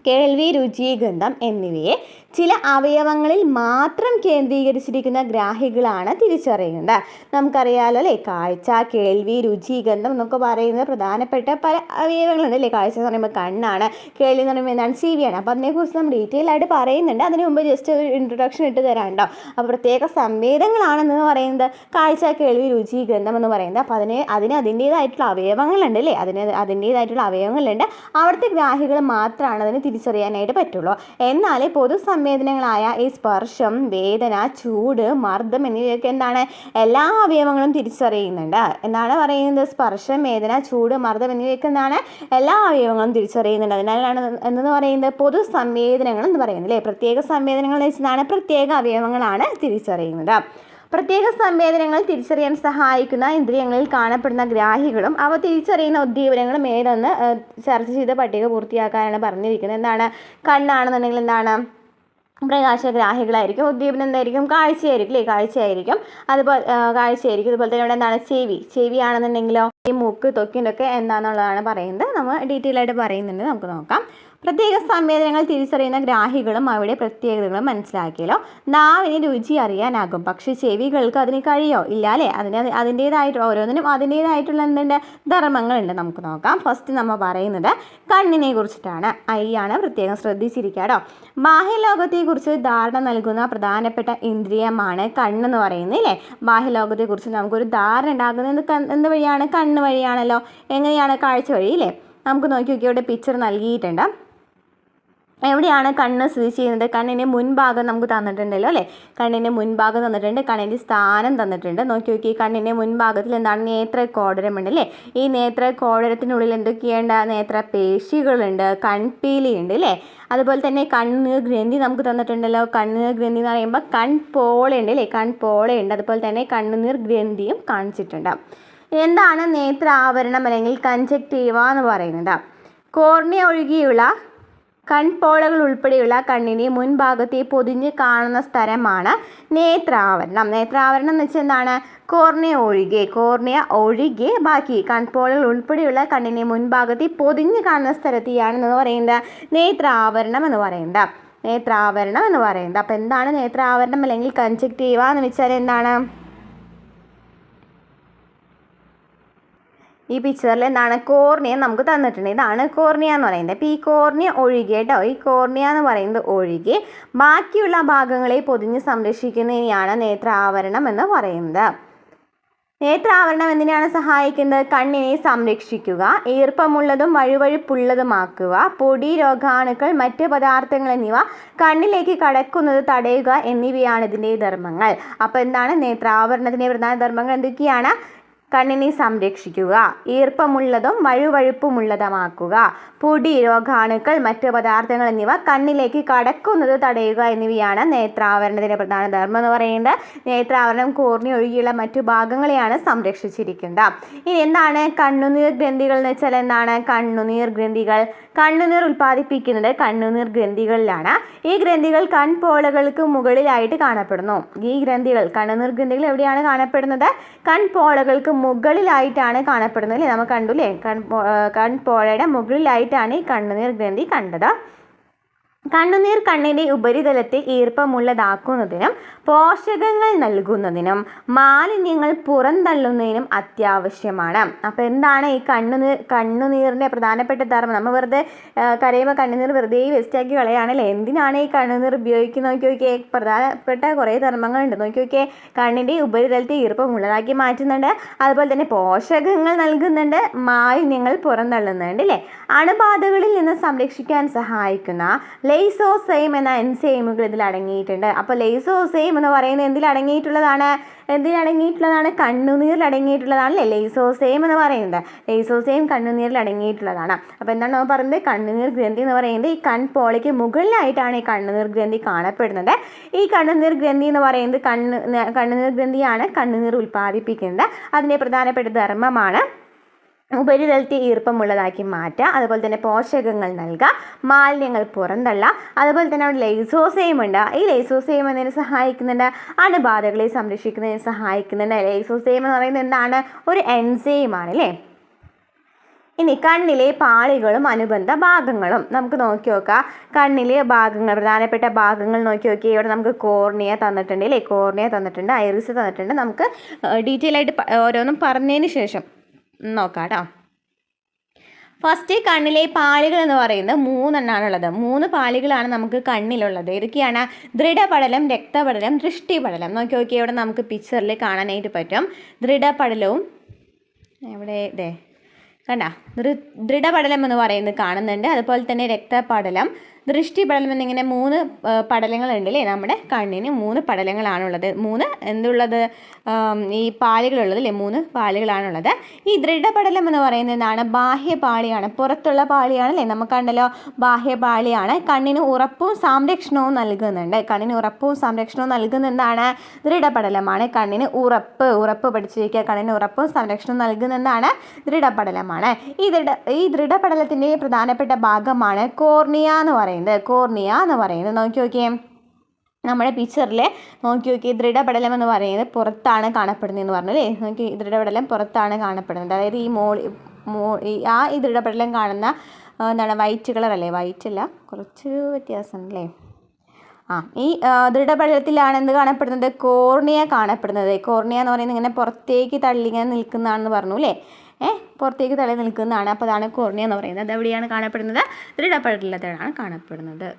കേൾവി, രുചി, ഗന്ധം എന്നിവയെ ചില അവയവങ്ങളിൽ മാത്രം കേന്ദ്രീകരിച്ചിരിക്കുന്ന ഗ്രാഹികളാണ് തിരിച്ചറിയുന്നത്. നമുക്കറിയാലോ അല്ലേ, കാഴ്ച, കേൾവി, രുചി, ഗന്ധം എന്നൊക്കെ പറയുന്നത് പ്രധാനപ്പെട്ട പല അവയവങ്ങളുണ്ട് അല്ലേ. കാഴ്ച എന്ന് പറയുമ്പോൾ കണ്ണാണ്, കേൾവി എന്ന് പറയുമ്പോൾ എന്താണ്? ചെവിയാണ്. അപ്പോൾ അതിനെക്കുറിച്ച് നമ്മൾ ഡീറ്റെയിൽ ആയിട്ട് പറയുന്നുണ്ട്. അതിന് മുമ്പ് ജസ്റ്റ് ഒരു ഇൻട്രൊഡക്ഷൻ ഇട്ട് തരാണ്ടോ. അപ്പോൾ പ്രത്യേക സംവേദനങ്ങളാണെന്ന് പറയുന്നത് കാഴ്ച, കേൾവി, രുചി, ഗന്ധം എന്ന് പറയുന്നത്. അപ്പോൾ അതിന് അതിൻ്റേതായിട്ടുള്ള അവയവങ്ങളുണ്ട് അല്ലേ, അതിൻ്റേതായിട്ടുള്ള അവയവങ്ങളുണ്ട്. അവിടുത്തെ ഗ്രാഹികൾ മാത്രമാണ് അതിന് തിരിച്ചറിയാനായിട്ട് പറ്റുള്ളൂ. എന്നാൽ പൊതുസംവേദനങ്ങളായ ഈ സ്പർശം, വേദന, ചൂട്, മർദ്ദം എന്നിവയൊക്കെ എന്താണ്? എല്ലാ അവയവങ്ങളും തിരിച്ചറിയുന്നുണ്ട്. എന്താണ് പറയുന്നത്? സ്പർശം, വേദന, ചൂട്, മർദ്ദം എന്നിവയൊക്കെ എന്താണ്? എല്ലാ അവയവങ്ങളും തിരിച്ചറിയുന്നുണ്ട്. അതിനാലാണ് എന്ന് പറയുന്നത് പൊതുസംവേദനങ്ങൾ എന്ന് പറയുന്നത് അല്ലേ. പ്രത്യേക സംവേദനങ്ങൾ എന്ന് വെച്ചാൽ പ്രത്യേക അവയവങ്ങളാണ് തിരിച്ചറിയുന്നത്. പ്രത്യേക സംവേദനങ്ങൾ തിരിച്ചറിയാൻ സഹായിക്കുന്ന ഇന്ദ്രിയങ്ങളിൽ കാണപ്പെടുന്ന ഗ്രാഹികളും അവ തിരിച്ചറിയുന്ന ഉദ്ദീപനങ്ങളും ഏതെന്ന് ചർച്ച ചെയ്ത പട്ടിക പൂർത്തിയാക്കാനാണ് പറഞ്ഞിരിക്കുന്നത്. എന്താണ്? കണ്ണാണെന്നുണ്ടെങ്കിൽ എന്താണ്? പ്രകാശഗ്രാഹികളായിരിക്കും. ഉദ്ദീപനം എന്തായിരിക്കും? കാഴ്ചയായിരിക്കും അല്ലേ, കാഴ്ചയായിരിക്കും. അതുപോലെ തന്നെ ഇവിടെ എന്താണ്? ചെവിയാണെന്നുണ്ടെങ്കിലോ ഈ മൂക്ക്, ത്വക്കിൻ്റെ ഒക്കെ എന്താണെന്നുള്ളതാണ് പറയുന്നത്. നമ്മൾ ഡീറ്റെയിൽ ആയിട്ട് പറയുന്നുണ്ട്, നമുക്ക് നോക്കാം. പ്രത്യേക സംവേദനങ്ങൾ തിരിച്ചറിയുന്ന ഗ്രാഹികളും അവയുടെ പ്രത്യേകതകളും മനസ്സിലാക്കിയല്ലോ. നാവിന് രുചി അറിയാനാകും, പക്ഷേ ചെവികൾക്ക് അതിന് കഴിയോ? ഇല്ല അല്ലേ. ഓരോന്നിനും അതിൻ്റേതായിട്ടുള്ള എന്തുണ്ട്? ധർമ്മങ്ങളുണ്ട്. നമുക്ക് നോക്കാം. ഫസ്റ്റ് നമ്മൾ പറയുന്നത് കണ്ണിനെ കുറിച്ചിട്ടാണ്. ഐയാണ്, പ്രത്യേകം ശ്രദ്ധിച്ചിരിക്കാട്ടോ. ബാഹ്യലോകത്തെക്കുറിച്ച് ധാരണ നൽകുന്ന പ്രധാനപ്പെട്ട ഇന്ദ്രിയമാണ് കണ്ണെന്ന് പറയുന്നത് അല്ലേ. ബാഹ്യലോകത്തെക്കുറിച്ച് നമുക്കൊരു ധാരണ ഉണ്ടാകുന്നത് എന്ത് വഴിയാണ്? കണ്ണ് വഴിയാണല്ലോ. എങ്ങനെയാണ്? കാഴ്ച വഴി അല്ലേ. നമുക്ക് നോക്കി ഇവിടെ പിക്ചർ നൽകിയിട്ടുണ്ട്. എവിടെയാണ് കണ്ണ് സ്ഥിതി ചെയ്യുന്നത്? കണ്ണിൻ്റെ മുൻഭാഗം നമുക്ക് തന്നിട്ടുണ്ടല്ലോ അല്ലേ. കണ്ണിൻ്റെ മുൻഭാഗം തന്നിട്ടുണ്ട്, കണ്ണിൻ്റെ സ്ഥാനം തന്നിട്ടുണ്ട്. നോക്കി കണ്ണിൻ്റെ മുൻഭാഗത്തിൽ എന്താണ്? നേത്രകോടരമുണ്ട് അല്ലേ. ഈ നേത്രകോടരത്തിനുള്ളിൽ എന്തൊക്കെയുണ്ട്? നേത്രപേശികളുണ്ട്, കൺപീലിയുണ്ട് അല്ലേ. അതുപോലെ തന്നെ കണ്ണുനീർ ഗ്രന്ഥി നമുക്ക് തന്നിട്ടുണ്ടല്ലോ. കണ്ണുനീർ ഗ്രന്ഥി എന്ന് പറയുമ്പോൾ കൺപോളയുണ്ട് അല്ലേ, കൺപോളയുണ്ട്. അതുപോലെ തന്നെ കണ്ണുനീർ ഗ്രന്ഥിയും കാണിച്ചിട്ടുണ്ട്. എന്താണ് നേത്രാവരണം അല്ലെങ്കിൽ കൺജക്റ്റീവ എന്ന് പറയുന്നത്? കോർണിയ ഒഴികെയുള്ള കൺപോളകൾ ഉൾപ്പെടെയുള്ള കണ്ണിനെ മുൻഭാഗത്തെ പൊതിഞ്ഞ് കാണുന്ന സ്ഥലമാണ് നേത്രാവരണം. നേത്രാവരണം എന്ന് വെച്ചാൽ എന്താണ്? കോർണിയ ഒഴികെ ബാക്കി കൺപോളകൾ ഉൾപ്പെടെയുള്ള കണ്ണിനെ മുൻഭാഗത്തെ പൊതിഞ്ഞ് കാണുന്ന സ്ഥലത്തെയാണെന്ന് പറയുന്നത് നേത്രാവരണം എന്ന് പറയുന്നത്. അപ്പോൾ എന്താണ് നേത്രാവരണം അല്ലെങ്കിൽ കൺജക്റ്റീവ എന്ന് വെച്ചാൽ എന്താണ്? ഈ പിക്ചറിൽ എന്താണ്? കോർണിയ നമുക്ക് തന്നിട്ടുണ്ട്. ഇതാണ് കോർണിയ എന്ന് പറയുന്നത്. അപ്പോൾ ഈ കോർണിയ ഒഴികെ കേട്ടോ, ഈ കോർണിയ എന്ന് പറയുന്നത് ഒഴികെ ബാക്കിയുള്ള ഭാഗങ്ങളെ പൊതിഞ്ഞ് സംരക്ഷിക്കുന്നതിനെയാണ് നേത്രാവരണം എന്ന് പറയുന്നത്. നേത്രാവരണം എന്തിനാണ് സഹായിക്കുന്നത്? കണ്ണിനെ സംരക്ഷിക്കുക, ഈർപ്പമുള്ളതും വഴുവഴുപ്പുള്ളതുമാക്കുക, പൊടി, രോഗാണുക്കൾ, മറ്റ് പദാർത്ഥങ്ങൾ എന്നിവ കണ്ണിലേക്ക് കടക്കുന്നത് തടയുക എന്നിവയാണ് ഇതിൻ്റെ ധർമ്മങ്ങൾ. അപ്പോൾ എന്താണ്? നേത്രാവരണത്തിൻ്റെ പ്രധാന ധർമ്മങ്ങൾ എന്തൊക്കെയാണ്? കണ്ണിനെ സംരക്ഷിക്കുക, ഈർപ്പമുള്ളതും വഴുവഴുപ്പുമുള്ളതുമാക്കുക, പൊടി, രോഗാണുക്കൾ, മറ്റു പദാർത്ഥങ്ങൾ എന്നിവ കണ്ണിലേക്ക് കടക്കുന്നത് തടയുക എന്നിവയാണ് നേത്രാവരണത്തിൻ്റെ പ്രധാന ധർമ്മം എന്ന് പറയുന്നത്. നേത്രാവരണം കോർണിയ ഒഴികെയുള്ള മറ്റു ഭാഗങ്ങളെയാണ് സംരക്ഷിച്ചിരിക്കുന്നത്. ഇനി എന്താണ് കണ്ണുനീർ ഗ്രന്ഥികൾ എന്ന് വെച്ചാൽ എന്താണ്? കണ്ണുനീർ ഗ്രന്ഥികൾ കണ്ണുനീർ ഉൽപ്പാദിപ്പിക്കുന്നത് കണ്ണുനീർ ഗ്രന്ഥികളിലാണ്. ഈ ഗ്രന്ഥികൾ കൺപോളകൾക്ക് മുകളിലായിട്ട് കാണപ്പെടുന്നു. ഈ ഗ്രന്ഥികൾ കണ്ണുനീർ ഗ്രന്ഥികൾ എവിടെയാണ് കാണപ്പെടുന്നത്? കൺപോളകൾക്ക് മുകളിലായിട്ടാണ് കാണപ്പെടുന്നത് അല്ലേ? നമ്മൾ കണ്ടു അല്ലേ? കൺപോളയുടെ മുകളിലായിട്ടാണ് ഈ കണ്ണുനീർ ഗ്രന്ഥി കണ്ടത്. കണ്ണുനീർ കണ്ണിൻ്റെ ഉപരിതലത്തെ ഈർപ്പമുള്ളതാക്കുന്നതിനും പോഷകങ്ങൾ നൽകുന്നതിനും മാലിന്യങ്ങൾ പുറന്തള്ളുന്നതിനും അത്യാവശ്യമാണ്. അപ്പോൾ എന്താണ് ഈ കണ്ണുനീറിൻ്റെ പ്രധാനപ്പെട്ട ധർമ്മം? നമ്മൾ വെറുതെ കരയുമ്പോൾ കണ്ണുനീർ വെറുതെ വേസ്റ്റാക്കി കളയാണല്ലേ? എന്തിനാണ് ഈ കണ്ണുനീർ ഉപയോഗിക്കുന്നത് നോക്കി നോക്കിയേ. പ്രധാനപ്പെട്ട കുറേ ധർമ്മങ്ങളുണ്ട് നോക്കി നോക്കിയേ. കണ്ണിൻ്റെ ഉപരിതലത്തെ ഈർപ്പമുള്ളതാക്കി മാറ്റുന്നുണ്ട്, അതുപോലെ തന്നെ പോഷകങ്ങൾ നൽകുന്നുണ്ട്, മാലിന്യങ്ങൾ പുറന്തള്ളുന്നുണ്ട് അല്ലേ? അണുബാധകളിൽ നിന്ന് സംരക്ഷിക്കാൻ സഹായിക്കുന്ന ലൈസോസൈം എന്ന എൻസൈമുകൾ ഇതിൽ അടങ്ങിയിട്ടുണ്ട്. അപ്പോൾ ലൈസോസൈം എന്ന് പറയുന്നത് എന്തിലടങ്ങിയിട്ടുള്ളതാണ്? കണ്ണുനീരിൽ അടങ്ങിയിട്ടുള്ളതാണ് അല്ലേ ലൈസോസൈം എന്ന് പറയുന്നത്. ലൈസോസൈം കണ്ണുനീരിൽ അടങ്ങിയിട്ടുള്ളതാണ്. അപ്പോൾ എന്താണ് നമ്മൾ പറയുന്നത്? കണ്ണുനീർ ഗ്രന്ഥി എന്ന് പറയുന്നത് ഈ കൺപോളയ്ക്ക് മുകളിലായിട്ടാണ് ഈ കണ്ണുനീർ ഗ്രന്ഥി കാണപ്പെടുന്നത്. ഈ കണ്ണുനീർ ഗ്രന്ഥി എന്ന് പറയുന്നത് കണ്ണുനീർ ഗ്രന്ഥിയാണ് കണ്ണുനീർ ഉൽപ്പാദിപ്പിക്കുന്നത്. അതിൻ്റെ പ്രധാനപ്പെട്ട ധർമ്മമാണ് ഉപരിതലത്തെ ഈർപ്പമുള്ളതാക്കി മാറ്റുക, അതുപോലെ തന്നെ പോഷകങ്ങൾ നൽകുക, മാലിന്യങ്ങൾ പുറന്തള്ളുക. അതുപോലെ തന്നെ അവിടെ ലൈസോസൈം ഉണ്ട്. ഈ ലൈസോസൈം എന്നതിന് സഹായിക്കുന്നുണ്ട്, അണുബാധകളെ സംരക്ഷിക്കുന്നതിന് സഹായിക്കുന്നുണ്ട്. ലൈസോസൈം എന്ന് പറയുന്നത് എന്താണ്? ഒരു എൻസൈമാണ് അല്ലേ? ഇനി കണ്ണിലെ പാളികളും അനുബന്ധ ഭാഗങ്ങളും നമുക്ക് നോക്കി നോക്കാം. കണ്ണിലെ ഭാഗങ്ങൾ, പ്രധാനപ്പെട്ട ഭാഗങ്ങൾ നോക്കി നോക്കി. ഇവിടെ നമുക്ക് കോർണിയ തന്നിട്ടുണ്ട് അല്ലേ? കോർണിയ തന്നിട്ടുണ്ട്, ഐറിസ് തന്നിട്ടുണ്ട്. നമുക്ക് ഡീറ്റെയിൽ ആയിട്ട് ഓരോന്നും പറഞ്ഞതിന് ശേഷം നോക്കാം കേട്ടോ. ഫസ്റ്റ് കണ്ണിലെ പാളികൾ എന്ന് പറയുന്നത് 3 എണ്ണാണുള്ളത്. 3 പാളികളാണ് നമുക്ക് കണ്ണിലുള്ളത്. ഏതൊക്കെയാണ്? ദൃഢപടലം, രക്തപടലം, ദൃഷ്ടിപടലം. നോക്കി നോക്കി ഇവിടെ നമുക്ക് പിക്ചറിൽ കാണാനായിട്ട് പറ്റും. ദൃഢപടലവും ഇവിടെ ഇതേ കണ്ട ദൃഢപടലം എന്ന് പറയുന്നത് കാണുന്നുണ്ട്. അതുപോലെ തന്നെ രക്തപടലം, ദൃഷ്ടിപടലം എന്നിങ്ങനെ 3 പടലങ്ങളുണ്ട് അല്ലേ? നമ്മുടെ കണ്ണിന് 3 പടലങ്ങളാണുള്ളത്. 3 എന്തുള്ളത്? ഈ പാളികളുള്ളത് അല്ലേ? 3 പാളികളാണുള്ളത്. ഈ ദൃഢപടലം എന്ന് പറയുന്നത് എന്താണ്? ബാഹ്യപാളിയാണ്, പുറത്തുള്ള പാളിയാണ് അല്ലേ? നമുക്ക് കണ്ടല്ലോ, ബാഹ്യപാളിയാണ്. കണ്ണിന് ഉറപ്പും സംരക്ഷണവും നൽകുന്നുണ്ട്. കണ്ണിന് ഉറപ്പും സംരക്ഷണവും നൽകുന്ന എന്താണ്? ദൃഢപടലമാണ്. കണ്ണിന് ഉറപ്പ് പഠിച്ചു വയ്ക്കുക. കണ്ണിന് ഉറപ്പും സംരക്ഷണവും നൽകുന്ന എന്താണ്? ദൃഢപടലമാണ്. ഈ ദൃഢപടലത്തിൻ്റെ പ്രധാനപ്പെട്ട ഭാഗമാണ് കോർണിയ എന്ന് പറയുന്നത്. നോക്കി നോക്കിയേ, നമ്മുടെ പിക്ചറിൽ നോക്കി നോക്കി. ദൃഢപടലം എന്ന് പറയുന്നത് പുറത്താണ് കാണപ്പെടുന്നതെന്ന് പറഞ്ഞു അല്ലേ? നോക്കി, ദൃഢപടലം പുറത്താണ് കാണപ്പെടുന്നത്. അതായത് ഈ ദൃഢപടലം കാണുന്ന എന്താണ്? വൈറ്റ് കളർ അല്ലേ? വൈറ്റ് അല്ല, കുറച്ച് വ്യത്യാസമുണ്ടല്ലേ? ഈ ദൃഢപടലത്തിലാണ് എന്ത് കാണപ്പെടുന്നത്? കോർണിയ കാണപ്പെടുന്നത്. കോർണിയ എന്ന് പറയുന്നത് ഇങ്ങനെ പുറത്തേക്ക് തള്ളിങ്ങനെ നിൽക്കുന്നതാണെന്ന് പറഞ്ഞു അല്ലേ? പുറത്തേക്ക് തള്ളി നിൽക്കുന്നതാണ്. അപ്പോൾ അതാണ് കോർണിയ എന്ന് പറയുന്നത്. അതെവിടെയാണ് കാണപ്പെടുന്നത്? ദൃഢപടലത്തിലാണ് കാണപ്പെടുന്നത്.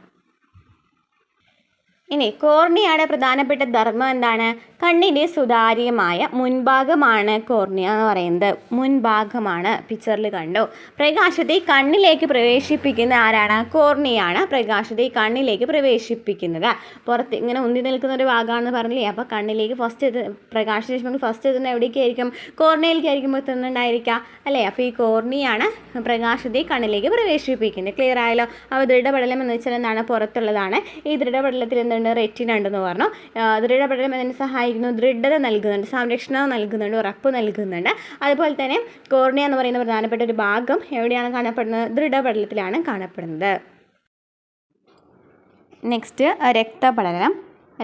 ഇനി കോർണിയയുടെ പ്രധാനപ്പെട്ട ധർമ്മം എന്താണ്? കണ്ണിൻ്റെ സുതാര്യമായ മുൻഭാഗമാണ് കോർണിയ എന്ന് പറയുന്നത്. മുൻഭാഗമാണ്, പിക്ചറിൽ കണ്ടു. പ്രകാശത്തെ കണ്ണിലേക്ക് പ്രവേശിപ്പിക്കുന്ന ആരാണ്? കോർണിയയാണ് പ്രകാശത്തെ കണ്ണിലേക്ക് പ്രവേശിപ്പിക്കുന്നത്. പുറത്ത് ഇങ്ങനെ ഉന്തി നിൽക്കുന്ന ഒരു ഭാഗമാണെന്ന് പറഞ്ഞില്ലേ? അപ്പോൾ കണ്ണിലേക്ക് പ്രകാശരശ്മികൾ ഫസ്റ്റ് എത്തുന്നത് എവിടേക്കായിരിക്കും? കോർണിയയിലേക്കായിരിക്കും എത്തുന്നുണ്ടായിരിക്കുക അല്ലേ? അപ്പോൾ ഈ കോർണിയാണ് പ്രകാശത്തെ കണ്ണിലേക്ക് പ്രവേശിപ്പിക്കുന്നത്. ക്ലിയർ ആയല്ലോ? അപ്പോൾ ദൃഢപടലം എന്ന് വെച്ചാൽ എന്താണ്? പുറത്തുള്ളതാണ്. ഈ ദൃഢപടലത്തിൽ എന്തുണ്ട്? റെറ്റിന ഉണ്ടെന്ന് പറഞ്ഞു. ദൃഢപടലം അതിന് സഹായിക്കുന്നു, ദൃഢത നൽകുന്നുണ്ട്, സംരക്ഷണം നൽകുന്നുണ്ട്, ഉറപ്പ് നൽകുന്നുണ്ട്. അതുപോലെ തന്നെ കോർണിയ എന്ന് പറയുന്ന പ്രധാനപ്പെട്ട ഒരു ഭാഗം എവിടെയാണ് കാണപ്പെടുന്നത്? ദൃഢപടലത്തിലാണ് കാണപ്പെടുന്നത്. നെക്സ്റ്റ്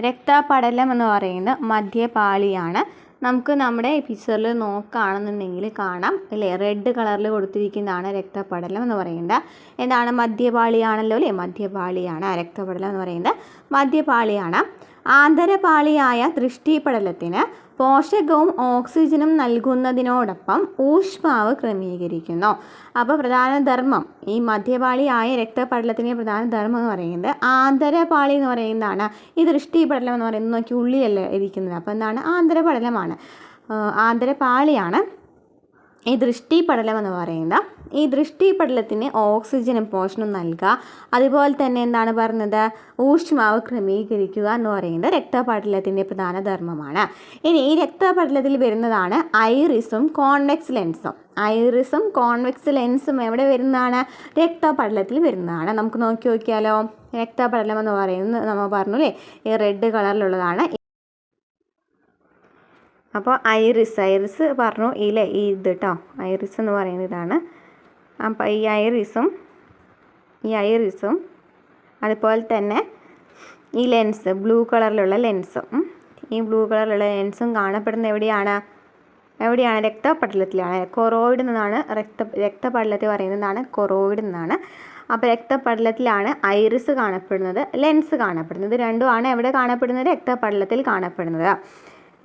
രക്തപടലം എന്ന് പറയുന്നത് മധ്യപാളിയാണ്. നമുക്ക് നമ്മുടെ പിക്ചറിൽ നോക്കുകയാണെന്നുണ്ടെങ്കിൽ കാണാം അല്ലേ? റെഡ് കളറിൽ കൊടുത്തിരിക്കുന്നതാണ് രക്തപടലം എന്ന് പറയുന്നത്. എന്താണ്? മധ്യപാളിയാണല്ലോ അല്ലേ? മധ്യപാളിയാണ് രക്തപടലം എന്ന് പറയുന്നത്. മധ്യപാളിയാണ്. ആന്തരപാളിയായ ദൃഷ്ടിപടലത്തിന് പോഷകവും ഓക്സിജനും നൽകുന്നതിനോടൊപ്പം ഊഷ്മാവ് ക്രമീകരിക്കുന്നു. അപ്പോൾ പ്രധാന ധർമ്മം, ഈ മധ്യപാളിയായ രക്തപടലത്തിൻ്റെ പ്രധാന ധർമ്മം എന്ന് പറയുന്നത് ആന്തരപാളി എന്ന് പറയുന്നതാണ്. ഈ ദൃഷ്ടിപടലം എന്ന് പറയുന്നത് നോക്കി ഉള്ളിലല്ലേ ഇരിക്കുന്നത്. അപ്പോൾ എന്താണ്? ആന്തരപടലമാണ്, ആന്തരപാളിയാണ് ഈ ദൃഷ്ടിപടലം എന്ന് പറയുന്നത്. ഈ ദൃഷ്ടിപടലത്തിന് ഓക്സിജനും പോഷണവും നൽകുക, അതുപോലെ തന്നെ എന്താണ് പറഞ്ഞത്, ഊഷ്മാവ് ക്രമീകരിക്കുക എന്ന് പറയുന്നത് രക്തപടലത്തിൻ്റെ പ്രധാന ധർമ്മമാണ്. ഇനി ഈ രക്തപടലത്തിൽ വരുന്നതാണ് ഐറിസും കോൺവെക്സ് ലെൻസും. ഐറിസും കോൺവെക്സ് ലെൻസും എവിടെ വരുന്നതാണ്? രക്തപടലത്തിൽ വരുന്നതാണ്. നമുക്ക് നോക്കിയാലോ. രക്തപടലം എന്ന് പറയുന്നത് നമ്മൾ പറഞ്ഞു അല്ലേ, ഈ റെഡ് കളറിലുള്ളതാണ്. അപ്പോൾ ഐറിസ് പറഞ്ഞു ഇല്ലേ, ഈ ഇത് കേട്ടോ, ഐറിസ് എന്ന് പറയുന്നത് ഇതാണ്. അപ്പോൾ ഈ ഐറിസും അതുപോലെ തന്നെ ഈ ലെൻസ്, ബ്ലൂ കളറിലുള്ള ലെൻസും, ഈ ബ്ലൂ കളറിലുള്ള ലെൻസും കാണപ്പെടുന്നത് എവിടെയാണ്? രക്തപടലത്തിലാണ്. കൊറോയിഡ് എന്നാണ് രക്തപടലത്തിൽ പറയുന്നതാണ് കൊറോയിഡ് എന്നാണ്. അപ്പോൾ രക്തപടലത്തിലാണ് ഐറിസ് കാണപ്പെടുന്നത്, ലെൻസ് കാണപ്പെടുന്നത്. ഇത് രണ്ടുമാണ് എവിടെ കാണപ്പെടുന്നത്? രക്തപടലത്തിൽ കാണപ്പെടുന്നത്.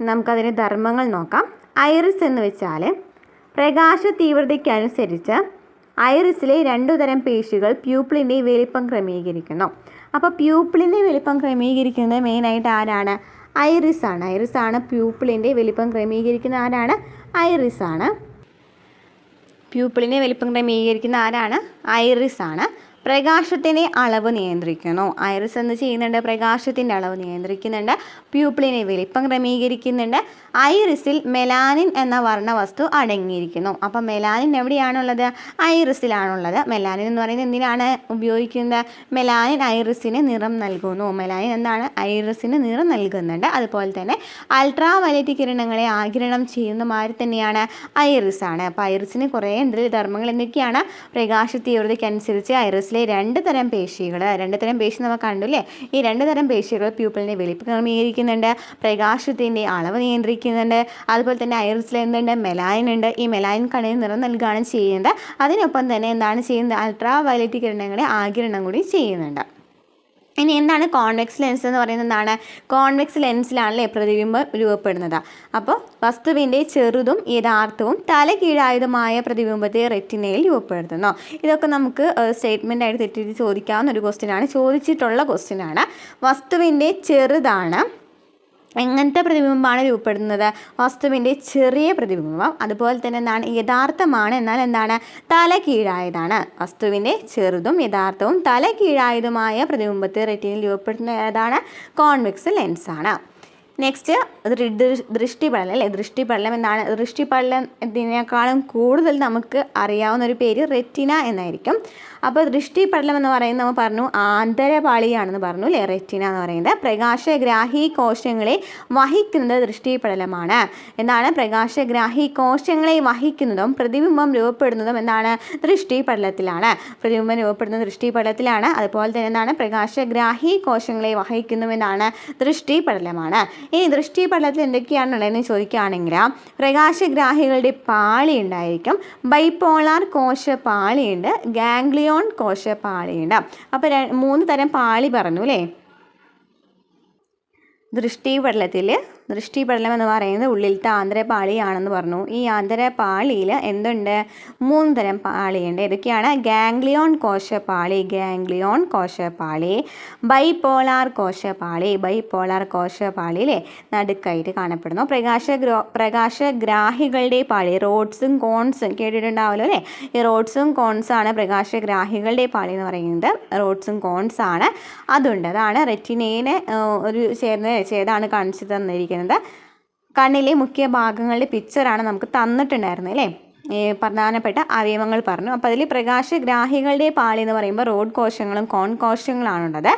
നമുക്കതിന് ധർമ്മങ്ങൾ നോക്കാം. ഐറിസ് എന്ന് വെച്ചാൽ പ്രകാശ തീവ്രതയ്ക്കനുസരിച്ച് ഐറിസിലെ 2 തരം പേശികൾ പ്യൂപ്പിളിൻ്റെ വലിപ്പം ക്രമീകരിക്കുന്നു. അപ്പോൾ പ്യൂപ്പിളിൻ്റെ വലിപ്പം ക്രമീകരിക്കുന്നത് മെയിനായിട്ട് ആരാണ്? ഐറിസാണ്. ഐറിസാണ് പ്യൂപ്പിളിൻ്റെ വലിപ്പം ക്രമീകരിക്കുന്ന ആരാണ്? ഐറിസാണ്. പ്യൂപ്പിളിൻ്റെ വലിപ്പം ക്രമീകരിക്കുന്ന ആരാണ്? ഐറിസാണ്. പ്രകാശത്തിൻ്റെ അളവ് നിയന്ത്രിക്കുന്നു. ഐറിസ് എന്ത് ചെയ്യുന്നുണ്ട്? പ്രകാശത്തിൻ്റെ അളവ് നിയന്ത്രിക്കുന്നുണ്ട്. പ്യൂപ്പിളിനെ വലിപ്പം ക്രമീകരിക്കുന്നുണ്ട്. ഐറിസിൽ മെലാനിൻ എന്ന വർണ്ണവസ്തു അടങ്ങിയിരിക്കുന്നു. അപ്പം മെലാനിൻ എവിടെയാണുള്ളത്? ഐറിസിലാണുള്ളത്. മെലാനിൻ എന്ന് പറയുന്നത് എന്തിനാണ് ഉപയോഗിക്കുന്നത്? മെലാനിൻ ഐറിസിന് നിറം നൽകുന്നു. മെലാനിൻ എന്താണ്? ഐറിസിന് നിറം നൽകുന്നുണ്ട്. അതുപോലെ തന്നെ അൾട്രാ വയലറ്റ് കിരണങ്ങളെ ആഗിരണം ചെയ്യുന്ന മാതിരി തന്നെയാണ് ഐറിസാണ്. അപ്പോൾ ഐറിസിന് കുറേ ഉണ്ട്. ധർമ്മങ്ങൾ എന്തൊക്കെയാണ്? പ്രകാശ തീവ്രതയ്ക്കനുസരിച്ച് ഐറിസിലെ 2 തരം പേശികൾ, 2 തരം പേശി നമ്മൾ കണ്ടു അല്ലേ? ഈ 2 തരം പേശികൾ പ്യൂപ്പിളിനെ വലിപ്പം ക്രമീകരിക്കുന്നുണ്ട്, പ്രകാശത്തിൻ്റെ അളവ് നിയന്ത്രിക്കുന്നുണ്ട്. അതുപോലെ തന്നെ ഐറിസിൽ എന്തുണ്ട്? മെലാനിൻ ഉണ്ട്. ഈ മെലാനിൻ കണ്ണിന് നിറം നൽകുകയാണ് ചെയ്യുന്നത്. അതിനൊപ്പം തന്നെ എന്താണ് ചെയ്യുന്നത്? അൾട്രാ വയലറ്റ് കിരണങ്ങളെ ആഗിരണം കൂടി ചെയ്യുന്നുണ്ട്. ഇനി എന്താണ് കോൺവെക്സ് ലെൻസ് എന്ന് പറയുന്നത്? എന്താണ്? കോൺവെക്സ് ലെൻസിലാണല്ലേ പ്രതിബിംബം രൂപപ്പെടുന്നത്. അപ്പോൾ വസ്തുവിൻ്റെ ചെറുതും യഥാർത്ഥവും തലകീഴായതുമായ പ്രതിബിംബത്തെ റെറ്റിനയിൽ രൂപപ്പെടുത്തുന്നു. ഇതൊക്കെ നമുക്ക് സ്റ്റേറ്റ്മെൻ്റ് ആയിട്ട് തെറ്റിച്ച് ചോദിക്കാവുന്ന ഒരു ക്വസ്റ്റ്യനാണ്, ചോദിച്ചിട്ടുള്ള ക്വസ്റ്റ്യനാണ്. വസ്തുവിൻ്റെ ചെറുതാണ്, എങ്ങനത്തെ പ്രതിബിംബമാണ് രൂപപ്പെടുന്നത്? വസ്തുവിൻ്റെ ചെറിയ പ്രതിബിംബം. അതുപോലെ തന്നെ എന്താണ്? യഥാർത്ഥമാണ്, എന്നാൽ എന്താണ്? തലകീഴായതാണ്. വസ്തുവിൻ്റെ ചെറുതും യഥാർത്ഥവും തലകീഴായതുമായ പ്രതിബിംബത്തെ റെറ്റിനയിൽ രൂപപ്പെടുന്ന ഏതാണ്? കോൺവെക്സ് ലെൻസാണ്. നെക്സ്റ്റ് ദൃഷ്ടിപടലം അല്ലേ? ദൃഷ്ടിപടലം എന്താണ്? ദൃഷ്ടിപടലത്തിനേക്കാളും കൂടുതൽ നമുക്ക് അറിയാവുന്ന ഒരു പേര് റെറ്റിന എന്നായിരിക്കും. അപ്പോൾ ദൃഷ്ടിപടലം എന്ന് പറയുന്നത് നമ്മൾ പറഞ്ഞു ആന്തരപാളിയാണെന്ന് പറഞ്ഞു അല്ലേ? റെറ്റിന എന്ന് പറയുന്നത് പ്രകാശഗ്രാഹി കോശങ്ങളെ വഹിക്കുന്നത് ദൃഷ്ടിപടലമാണ്. എന്താണ്? പ്രകാശഗ്രാഹി കോശങ്ങളെ വഹിക്കുന്നതും പ്രതിബിംബം രൂപപ്പെടുന്നതും എന്താണ്? ദൃഷ്ടിപടലത്തിലാണ്. പ്രതിബിംബം രൂപപ്പെടുന്നത് ദൃഷ്ടിപടലത്തിലാണ്. അതുപോലെ തന്നെ എന്താണ്? പ്രകാശഗ്രാഹി കോശങ്ങളെ വഹിക്കുന്നതുമെന്നാണ് ദൃഷ്ടിപടലമാണ്. ഇനി ദൃഷ്ടിപടലത്തിൽ എന്തൊക്കെയാണുള്ളതെന്ന് ചോദിക്കുകയാണെങ്കിൽ പ്രകാശഗ്രാഹികളുടെ പാളി ഉണ്ടായിരിക്കും, ബൈപോളാർ കോശപാളിയുണ്ട്, ഗാംഗ്ലിയോൺ കോശപാളിയുണ്ട്. അപ്പോൾ 3 തരം പാളി പറഞ്ഞു അല്ലേ? ദൃഷ്ടിപടലം എന്ന് പറയുന്നത് ഉള്ളിലത്തെ ആന്തരപാളിയാണെന്ന് പറഞ്ഞു. ഈ ആന്തരപാളിയിൽ എന്തുണ്ട്? 3 തരം പാളിയുണ്ട്. ഏതൊക്കെയാണ്? ഗാംഗ്ലിയോൺ കോശപാളി, ബൈപോളാർ കോശപാളിയിലെ നടുക്കായിട്ട് കാണപ്പെടുന്നു. പ്രകാശഗ്രാഹികളുടെ പാളി, റോഡ്സും കോൺസും കേട്ടിട്ടുണ്ടാവുമല്ലോ അല്ലേ? ഈ റോഡ്സും കോൺസാണ് പ്രകാശഗ്രാഹികളുടെ പാളി എന്ന് പറയുന്നത്. റോഡ്സും കോൺസാണ് അതുണ്ട്. അതാണ് റെറ്റിനയിലെ ഒരു ചേതാണ് കാണിച്ചു തന്നിരിക്കുന്നത്. കണ്ണിലെ മുഖ്യ ഭാഗങ്ങളുടെ പിക്ചറാണ് നമുക്ക് തന്നിട്ടുണ്ടായിരുന്നത് അല്ലേ? പ്രധാനപ്പെട്ട അവയവങ്ങൾ പറഞ്ഞു. അപ്പോൾ അതിൽ പ്രകാശഗ്രാഹികളുടെ പാളി എന്ന് പറയുമ്പോൾ റോഡ് കോശങ്ങളും കോൺ കോശങ്ങളാണുള്ളത്.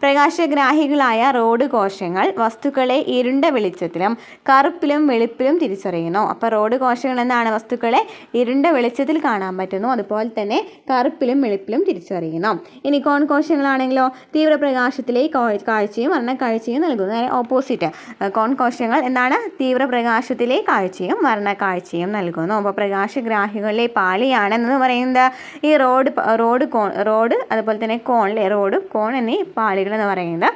പ്രകാശഗ്രാഹികളായ റോഡ് കോശങ്ങൾ വസ്തുക്കളെ ഇരുണ്ട വെളിച്ചത്തിലും കറുപ്പിലും വെളുപ്പിലും തിരിച്ചറിയുന്നു. അപ്പോൾ റോഡ് കോശങ്ങൾ എന്താണ്? വസ്തുക്കളെ ഇരുണ്ട വെളിച്ചത്തിൽ കാണാൻ പറ്റുന്നു, അതുപോലെ തന്നെ കറുപ്പിലും വെളുപ്പിലും തിരിച്ചറിയുന്നു. ഇനി കോൺ കോശങ്ങളാണെങ്കിലോ തീവ്രപ്രകാശത്തിലെ കാഴ്ചയും വർണ്ണക്കാഴ്ചയും നൽകുന്നു. നേരെ ഓപ്പോസിറ്റ്. കോൺ കോശങ്ങൾ എന്താണ്? തീവ്രപ്രകാശത്തിലെ കാഴ്ചയും വർണ്ണക്കാഴ്ചയും നൽകുന്നു. അപ്പോൾ പ്രകാശഗ്രാഹികളിലെ പാളിയാണെന്ന് പറയുന്നത് ഈ റോഡ് അതുപോലെ തന്നെ കോൺ എന്നീ പാളികൾ എന്ന് പറയുന്നത്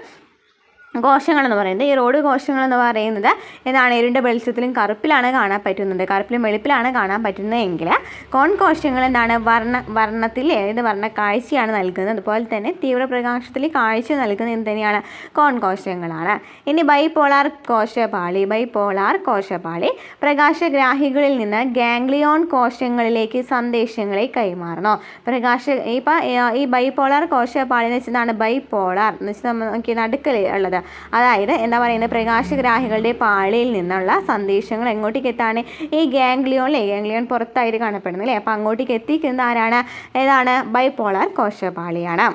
കോശങ്ങളെന്ന് പറയുന്നത്, ഈ റോഡ് കോശങ്ങളെന്ന് പറയുന്നത് എന്താണ്, ഇരുണ്ട വെളിച്ചത്തിലും കറുപ്പിലാണ് കാണാൻ പറ്റുന്നത്, കറുപ്പിലും വെളുപ്പിലാണ് കാണാൻ പറ്റുന്നതെങ്കിൽ കോൺ കോശങ്ങൾ എന്താണ്, വർണ്ണത്തിൽ ഏത് വർണ്ണ കാഴ്ചയാണ് നൽകുന്നത്. അതുപോലെ തന്നെ തീവ്രപ്രകാശത്തിൽ കാഴ്ച നൽകുന്നത് എന്ത് തന്നെയാണ്, കോൺ കോശങ്ങളാണ്. ഇനി ബൈപോളാർ കോശപാളി. ബൈപോളാർ കോശപാളി പ്രകാശഗ്രാഹികളിൽ നിന്ന് ഗാംഗ്ലിയോൺ കോശങ്ങളിലേക്ക് സന്ദേശങ്ങളെ കൈമാറുന്നു. ഈ ബൈപോളാർ കോശപാളി എന്ന് വെച്ചതാണ് ബൈപോളാർ എന്ന് വെച്ചാൽ നമുക്ക് നടുക്കൽ ഉള്ളത്. അതായത് എന്താ പറയുന്നത്, പ്രകാശഗ്രാഹികളുടെ പാളിയിൽ നിന്നുള്ള സന്ദേശങ്ങൾ എങ്ങോട്ടേക്ക് എത്താണ്, ഈ ഗാംഗ്ലിയോൺ പുറത്തായിട്ട് കാണപ്പെടുന്നു അല്ലേ. അപ്പോൾ അങ്ങോട്ടേക്ക് എത്തിക്കുന്നത് ആരാണ്, ഏതാണ്, ബൈപോളാർ കോശപാളിയാണ്.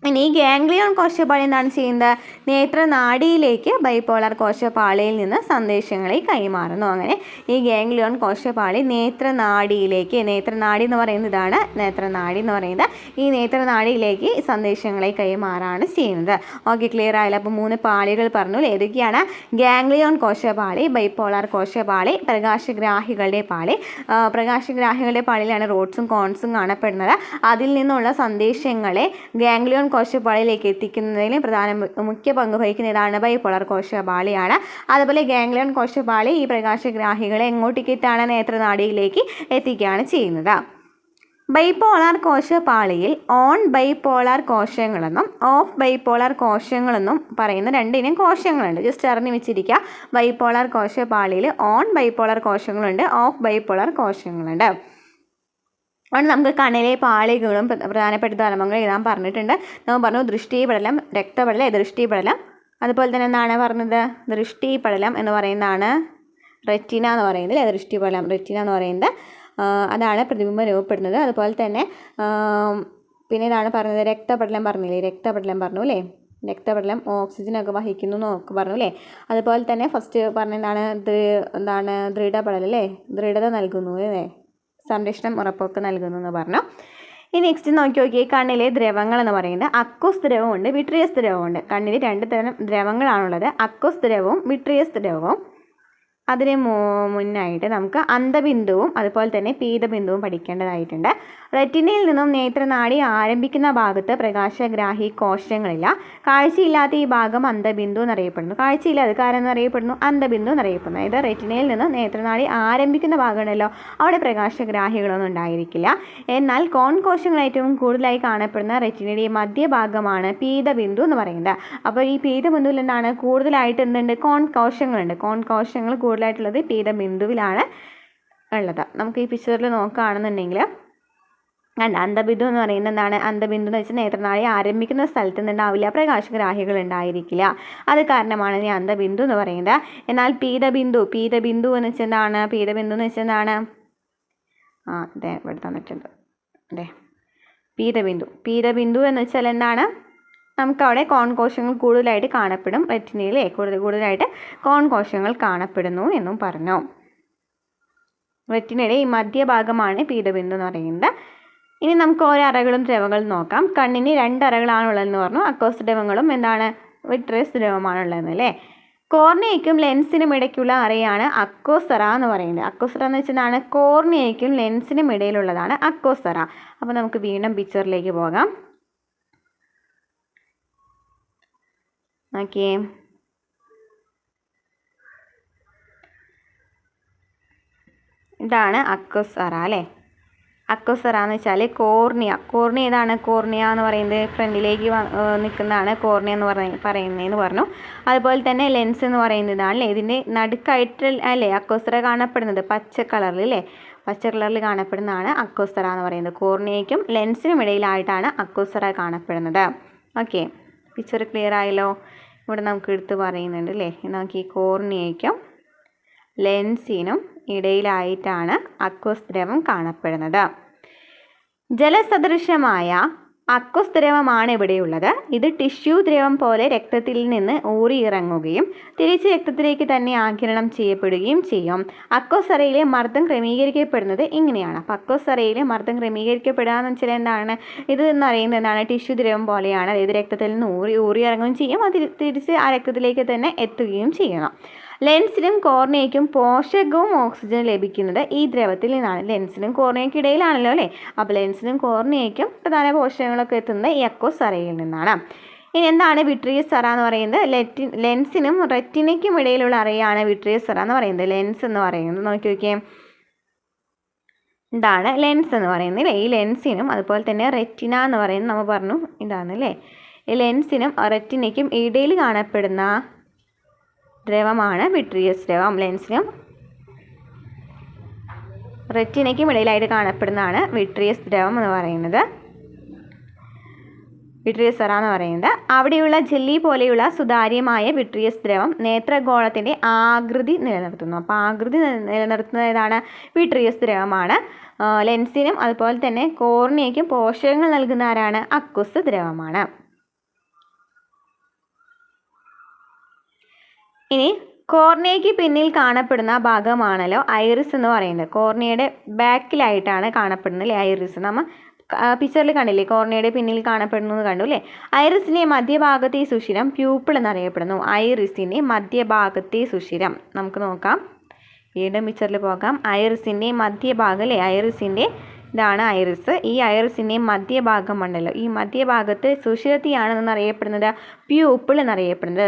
ഇനി ഈ ഗാംഗ്ലിയോൺ കോശപാളി എന്താണ് ചെയ്യുന്നത്, നേത്രനാഡിയിലേക്ക് ബൈപോളാർ കോശപാളിയിൽ നിന്ന് സന്ദേശങ്ങളെ കൈമാറുന്നു. അങ്ങനെ ഈ ഗാംഗ്ലിയോൺ കോശപാളി നേത്രനാഡിയിലേക്ക്, നേത്രനാഡി എന്ന് പറയുന്നത് ഇതാണ്, നേത്രനാഡി എന്ന് പറയുന്നത് ഈ നേത്രനാഡിയിലേക്ക് സന്ദേശങ്ങളെ കൈമാറാണ് ചെയ്യുന്നത്. ഓക്കെ, ക്ലിയർ ആയല്ലോ. അപ്പോൾ 3 പാളികൾ പറഞ്ഞു. ഏതൊക്കെയാണ്, ഗാംഗ്ലിയോൺ കോശപാളി, ബൈപോളാർ കോശപാളി, പ്രകാശഗ്രാഹികളുടെ പാളി. പ്രകാശഗ്രാഹികളുടെ പാളിയിലാണ് റോഡ്സും കോൺസും കാണപ്പെടുന്നത്. അതിൽ നിന്നുള്ള സന്ദേശങ്ങളെ ഗാംഗ്ലിയോൺ കോശപാളിയിലേക്ക് എത്തിക്കുന്നതിന് മുഖ്യ പങ്ക് വഹിക്കുന്ന ഇതാണ് ബൈപോളാർ കോശപാളിയാണ്. അതുപോലെ ഗാംഗ്ലിയോൺ കോശപാളി ഈ പ്രകാശഗ്രാഹികളെ എങ്ങോട്ടേക്ക് എത്താണ്, നേത്രനാഡിയിലേക്ക് എത്തിക്കുകയാണ് ചെയ്യുന്നത്. ബൈപോളാർ കോശപാളിയിൽ ഓൺ ബൈപോളാർ കോശങ്ങളെന്നും ഓഫ് ബൈപോളാർ കോശങ്ങളെന്നും പറയുന്ന 2 ഇനം കോശങ്ങളുണ്ട്. ജസ്റ്റ് അറിഞ്ഞു വെച്ചിരിക്കുക. ബൈപോളാർ കോശപാളിയിൽ ഓൺ ബൈപോളാർ കോശങ്ങളുണ്ട്, ഓഫ് ബൈപോളാർ കോശങ്ങളുണ്ട്. അതുകൊണ്ട് നമുക്ക് കണ്ണിലെ പാളികളും പ്രധാനപ്പെട്ട ധർമ്മങ്ങൾ എഴുതാൻ പറഞ്ഞിട്ടുണ്ട്. നമ്മൾ പറഞ്ഞു ദൃഷ്ടിപടലം, രക്തപടലം, ദൃഷ്ടിപടലം. അതുപോലെ തന്നെ എന്താണ് പറഞ്ഞത്, ദൃഷ്ടിപടലം എന്ന് പറയുന്നതാണ് റെറ്റിന എന്ന് പറയുന്നത്, ദൃഷ്ടിപടലം റെറ്റിന എന്ന് പറയുന്നത് അതാണ് പ്രതിബിംബം രൂപപ്പെടുന്നത്. അതുപോലെ തന്നെ പിന്നെ ഇതാണ് പറഞ്ഞത്, രക്തപടലം പറഞ്ഞില്ലേ, രക്തപടലം പറഞ്ഞു അല്ലേ, രക്തപടലം ഓക്സിജനൊക്കെ വഹിക്കുന്നു എന്നൊക്കെ പറഞ്ഞു അല്ലേ. അതുപോലെ തന്നെ ഫസ്റ്റ് പറഞ്ഞതാണ് ദൃഢപടലം അല്ലേ, ദൃഢത നൽകുന്നു അല്ലേ, സംരക്ഷണം ഉറപ്പൊക്കെ നൽകുന്നു എന്ന് പറഞ്ഞു. ഇനി നെക്സ്റ്റ് നോക്കിയേ, കണ്ണിലെ ദ്രവങ്ങൾ എന്ന് പറയുന്നത് അക്വസ് ദ്രവമുണ്ട്, വിട്രിയസ് ദ്രവമുണ്ട്. കണ്ണിൽ 2 തരം ദ്രവങ്ങളാണുള്ളത്, അക്വസ് ദ്രവവും വിട്രിയസ് ദ്രവവും. അതിന് മുന്നായിട്ട് നമുക്ക് അന്ധബിന്ദുവും അതുപോലെ തന്നെ പീതബിന്ദുവും പഠിക്കേണ്ടതായിട്ടുണ്ട്. റെറ്റിനയിൽ നിന്നും നേത്രനാടി ആരംഭിക്കുന്ന ഭാഗത്ത് പ്രകാശഗ്രാഹി കോശങ്ങളില്ല. കാഴ്ചയില്ലാത്ത ഈ ഭാഗം അന്ധബിന്ദു എന്നറിയപ്പെടുന്നു. കാഴ്ചയില്ലാതെ കാരണം എന്നറിയപ്പെടുന്നു, അന്ധബിന്ദു എന്നറിയപ്പെടുന്നു. അതായത് റെറ്റിനയിൽ നിന്ന് നേത്രനാടി ആരംഭിക്കുന്ന ഭാഗമുണ്ടല്ലോ, അവിടെ പ്രകാശഗ്രാഹികളൊന്നും ഉണ്ടായിരിക്കില്ല. എന്നാൽ കോൺ കോശങ്ങൾ ഏറ്റവും കൂടുതലായി കാണപ്പെടുന്ന റെറ്റിനയുടെ മധ്യഭാഗമാണ് പീതബിന്ദു എന്ന് പറയുന്നത്. അപ്പോൾ ഈ പീതബിന്ദുവിൽ എന്താണ് കൂടുതലായിട്ട് എന്തുണ്ട്, കോൺ കോശങ്ങളുണ്ട്. കോൺ കോശങ്ങൾ കൂടുതലായിട്ടുള്ളത് പീതബിന്ദുവിലാണ് ഉള്ളത്. നമുക്ക് ഈ പിക്ചറിൽ നോക്കുകയാണെന്നുണ്ടെങ്കിൽ അന്ധബിന്ദു എന്ന് പറയുന്നത് എന്താണ്, അന്ധബിന്ദു എന്ന് വെച്ചാൽ നേത്രനാടി ആരംഭിക്കുന്ന സ്ഥലത്ത് നിന്നുണ്ടാവില്ല, പ്രകാശഗ്രാഹികൾ ഉണ്ടായിരിക്കില്ല. അത് കാരണമാണ് ഈ അന്ധബിന്ദു എന്ന് പറയുന്നത്. എന്നാൽ പീതബിന്ദു എന്ന് വെച്ചാൽ എന്താണ്, പീതബിന്ദു എന്ന് വെച്ചാൽ എന്താണ്, ഇവിടെ തന്നിട്ടുണ്ട് അതെ, പീതബിന്ദു എന്ന് വെച്ചാൽ എന്താണ്, നമുക്കവിടെ കോൺ കോശങ്ങൾ കൂടുതലായിട്ട് കാണപ്പെടും. റെറ്റിനയിലെ കൂടുതലായിട്ട് കോൺ കോശങ്ങൾ കാണപ്പെടുന്നു എന്നും പറഞ്ഞു. റെറ്റിനയുടെ ഈ മധ്യഭാഗമാണ് പീതബിന്ദു എന്ന് പറയുന്നത്. ഇനി നമുക്ക് ഓരോ അറകളും ദ്രവങ്ങളും നോക്കാം. കണ്ണിന് 2 അറകളാണുള്ളതെന്ന് പറഞ്ഞു. അക്വസ് ദ്രവങ്ങളും എന്താണ്, വിട്രിയസ് ദ്രവമാണുള്ളതെന്ന് അല്ലേ. കോർണിയയ്ക്കും ലെൻസിനും ഇടയ്ക്കുള്ള അറയാണ് അക്വസറ എന്ന് പറയുന്നത്. അക്വസറ എന്ന് വെച്ചാൽ കോർണിയയ്ക്കും ലെൻസിനും ഇടയിലുള്ളതാണ് അക്വസറ. അപ്പോൾ നമുക്ക് വീണ്ടും പിക്ചറിലേക്ക് പോകാം. ഓക്കെ, ഇതാണ് അക്വസറ അല്ലേ. അക്വസറ എന്ന് വെച്ചാൽ കോർണിയ ഏതാണ്, കോർണിയ എന്ന് പറയുന്നത് ഫ്രണ്ടിലേക്ക് നിൽക്കുന്നതാണ് കോർണിയ എന്ന് പറയുന്നതെന്ന് പറഞ്ഞു. അതുപോലെ തന്നെ ലെൻസ് എന്ന് പറയുന്നതാണ് ഇതിൻ്റെ നടുക്കായിട്ട് അല്ലേ അക്വസറ കാണപ്പെടുന്നത്, പച്ച കളറിൽ കാണപ്പെടുന്നതാണ് അക്വസറ എന്ന് പറയുന്നത്. കോർണിയയ്ക്കും ലെൻസിനും ഇടയിലായിട്ടാണ് അക്വസറ കാണപ്പെടുന്നത്. ഓക്കെ, പിക്ചർ ക്ലിയർ ആയല്ലോ. ഇവിടെ നമുക്ക് എടുത്ത് പറയുന്നുണ്ട് അല്ലേ, നമുക്ക് ഈ കോർണിയയ്ക്കും ലെൻസിനും ഇടയിലായിട്ടാണ് അക്വസ് ദ്രവം കാണപ്പെടുന്നത്. ജലസദൃശമായ അക്വസ് ദ്രവമാണ് ഇവിടെയുള്ളത്. ഇത് ടിഷ്യൂ ദ്രവം പോലെ രക്തത്തിൽ നിന്ന് ഊറിയിറങ്ങുകയും തിരിച്ച് രക്തത്തിലേക്ക് തന്നെ ആഗിരണം ചെയ്യപ്പെടുകയും ചെയ്യും. അക്വസറയിലെ മർദ്ദം ക്രമീകരിക്കപ്പെടുന്നത് ഇങ്ങനെയാണ്. അപ്പോൾ അക്വസറയിലെ മർദ്ദം ക്രമീകരിക്കപ്പെടുക എന്ന് വെച്ചാൽ എന്താണ്, ഇത് എന്ന് പറയുന്നത് എന്താണ്, ടിഷ്യൂ ദ്രവം പോലെയാണ്. അതായത് രക്തത്തിൽ നിന്ന് ഊറിയിറങ്ങുകയും ചെയ്യും, അത് തിരിച്ച് ആ രക്തത്തിലേക്ക് തന്നെ എത്തുകയും ചെയ്യണം. ലെൻസിനും കോർണിയയ്ക്കും പോഷകവും ഓക്സിജനും ലഭിക്കുന്നത് ഈ ദ്രവത്തിൽ നിന്നാണ്. ലെൻസിനും കോർണിയയ്ക്കും ഇടയിലാണല്ലോ അല്ലേ. അപ്പോൾ ലെൻസിനും കോർണിയയ്ക്കും പ്രധാന പോഷകങ്ങളൊക്കെ എത്തുന്നത് ഈ അക്വസറയിൽ നിന്നാണ്. ഇനി എന്താണ് വിട്രിയസ് സെറ എന്ന് പറയുന്നത്? ലെൻസിനും റെറ്റിനയ്ക്കും ഇടയിലുള്ള അറയാണ് വിട്രിയസ് സെറ എന്ന് പറയുന്നത്. ലെൻസ് എന്ന് പറയുന്നത് നോക്കി നോക്കിയേ, ഇതാണ് ലെൻസ് എന്ന് പറയുന്നത് അല്ലേ. ഈ ലെൻസിനും അതുപോലെ തന്നെ റെറ്റിന എന്ന് പറയുന്നത് നമ്മൾ പറഞ്ഞു ഇതാണ് അല്ലേ. ഈ ലെൻസിനും റെറ്റിനയ്ക്കും ഇടയിൽ കാണപ്പെടുന്ന ദ്രവമാണ് വിട്രിയസ് ദ്രവം. ലെൻസിനും റെറ്റിനയ്ക്കും ഇടയിലായിട്ട് കാണപ്പെടുന്നതാണ് വിട്രിയസ് ദ്രവം എന്ന് പറയുന്നത്, വിട്രിയസ് സെറ എന്ന് പറയുന്നത്. അവിടെയുള്ള ജെല്ലി പോലെയുള്ള സുതാര്യമായ വിട്രിയസ് ദ്രവം നേത്രഗോളത്തിൻ്റെ ആകൃതി നിലനിർത്തുന്നു. അപ്പോൾ ആകൃതി നിലനിർത്തുന്നത് ഏതാണ്? വിട്രിയസ് ദ്രവമാണ്. ലെൻസിനും അതുപോലെ തന്നെ കോർണിയയ്ക്കും പോഷകങ്ങൾ നൽകുന്ന ആരാണ്? അക്വസ് ദ്രവമാണ്. ഇനി കോർണിയയ്ക്ക് പിന്നിൽ കാണപ്പെടുന്ന ഭാഗമാണല്ലോ ഐറിസ് എന്ന് പറയുന്നത്. കോർണിയയുടെ ബാക്കിലായിട്ടാണ് കാണപ്പെടുന്നത് അല്ലേ ഐറിസ്. നമ്മൾ പിക്ചറിൽ കണ്ടില്ലേ, കോർണിയയുടെ പിന്നിൽ കാണപ്പെടുന്നു എന്ന് കണ്ടു അല്ലേ. ഐറിസിൻ്റെ മധ്യഭാഗത്തെ സുഷിരം പ്യൂപ്പിൾ എന്നറിയപ്പെടുന്നു. ഐറിസിൻ്റെ മധ്യഭാഗത്തെ സുഷിരം നമുക്ക് നോക്കാം, വീണ്ടും പിക്ചറിൽ പോകാം. ഐറിസിൻ്റെ മധ്യഭാഗം അല്ലേ, ഐറിസിൻ്റെ ഇതാണ് ഐറിസ്. ഈ ഐറിസിൻ്റെ മധ്യഭാഗം ഉണ്ടല്ലോ, ഈ മധ്യഭാഗത്ത് സുഷിരത്തെയാണെന്ന് അറിയപ്പെടുന്നത് പ്യൂപ്പിൾ എന്നറിയപ്പെടുന്നത്.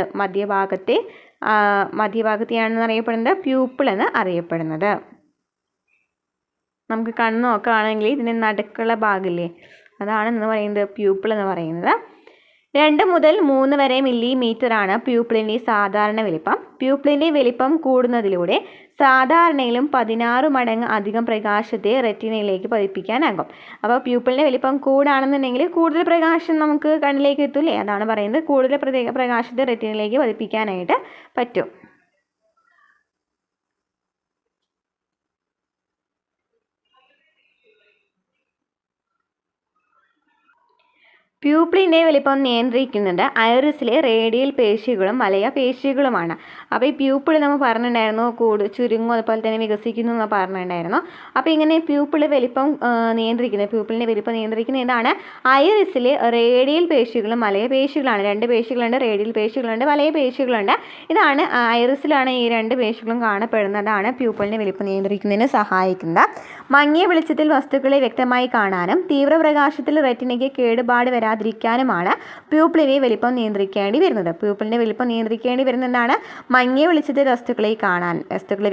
മധ്യഭാഗത്തെയാണെന്ന് അറിയപ്പെടുന്നത് പ്യൂപ്പിൾ എന്ന് അറിയപ്പെടുന്നത്. നമുക്ക് കണ്ണ് നോക്കുകയാണെങ്കിൽ ഇതിന് നടുക്കുള്ള ഭാഗമില്ലേ, അതാണ് എന്ന് പറയുന്നത് പ്യൂപ്പിൾ എന്ന് പറയുന്നത്. 2 മുതൽ 3 വരെ മില്ലിമീറ്ററാണ് പ്യൂപ്പിളിൻ്റെ സാധാരണ വലിപ്പം. പ്യൂപ്പിളിൻ്റെ വലിപ്പം കൂടുന്നതിലൂടെ സാധാരണയിലും 16 മടങ്ങ് അധികം പ്രകാശത്തെ റെറ്റിനയിലേക്ക് പതിപ്പിക്കാനാകും. അപ്പോൾ പ്യൂപ്പിളിൻ്റെ വലിപ്പം കൂടാണെന്നുണ്ടെങ്കിൽ കൂടുതൽ പ്രകാശം നമുക്ക് കണ്ണിലേക്ക് എത്തൂല്ലേ, അതാണ് പറയുന്നത്. കൂടുതൽ പ്രകാശത്തെ റെറ്റിനയിലേക്ക് പതിപ്പിക്കാനായിട്ട് പറ്റും. പ്യൂപ്പിളിൻ്റെ വലിപ്പം നിയന്ത്രിക്കുന്നത് ഐറിസിലെ റേഡിയൽ പേശികളും വലയ പേശികളുമാണ്. അപ്പോൾ ഈ പ്യൂപ്പിൾ നമ്മൾ പറഞ്ഞിട്ടുണ്ടായിരുന്നു ചുരുങ്ങും അതുപോലെ തന്നെ വികസിക്കുന്നു എന്ന് പറഞ്ഞിട്ടുണ്ടായിരുന്നു. അപ്പോൾ ഇങ്ങനെ പ്യൂപ്പിളിൻ്റെ വലിപ്പം നിയന്ത്രിക്കുന്ന ഇതാണ് ഐറിസിലെ റേഡിയൽ പേശികളും വലയ പേശികളാണ്. 2 പേശികളുണ്ട്, റേഡിയൽ പേശികളുണ്ട്, വലയ പേശികളുണ്ട്. ഇതാണ് ഐറിസിലാണ് ഈ 2 പേശികളും കാണപ്പെടുന്നതാണ് പ്യൂപ്പിളിൻ്റെ വലിപ്പം നിയന്ത്രിക്കുന്നതിന് സഹായിക്കുന്നത്. മങ്ങിയ വെളിച്ചത്തിൽ വസ്തുക്കളെ വ്യക്തമായി കാണാനും തീവ്രപ്രകാശത്തിൽ റെറ്റിനയ്ക്ക് കേടുപാട് വരാതിരിക്കാനുമാണ് പ്യൂപ്പിളിനെ വലിപ്പം നിയന്ത്രിക്കേണ്ടി വരുന്നത്. പ്യൂപ്പിളിൻ്റെ വലിപ്പം നിയന്ത്രിക്കേണ്ടി വരുന്നതാണ് മങ്ങിയ വെളിച്ചത്തിൽ വസ്തുക്കളെ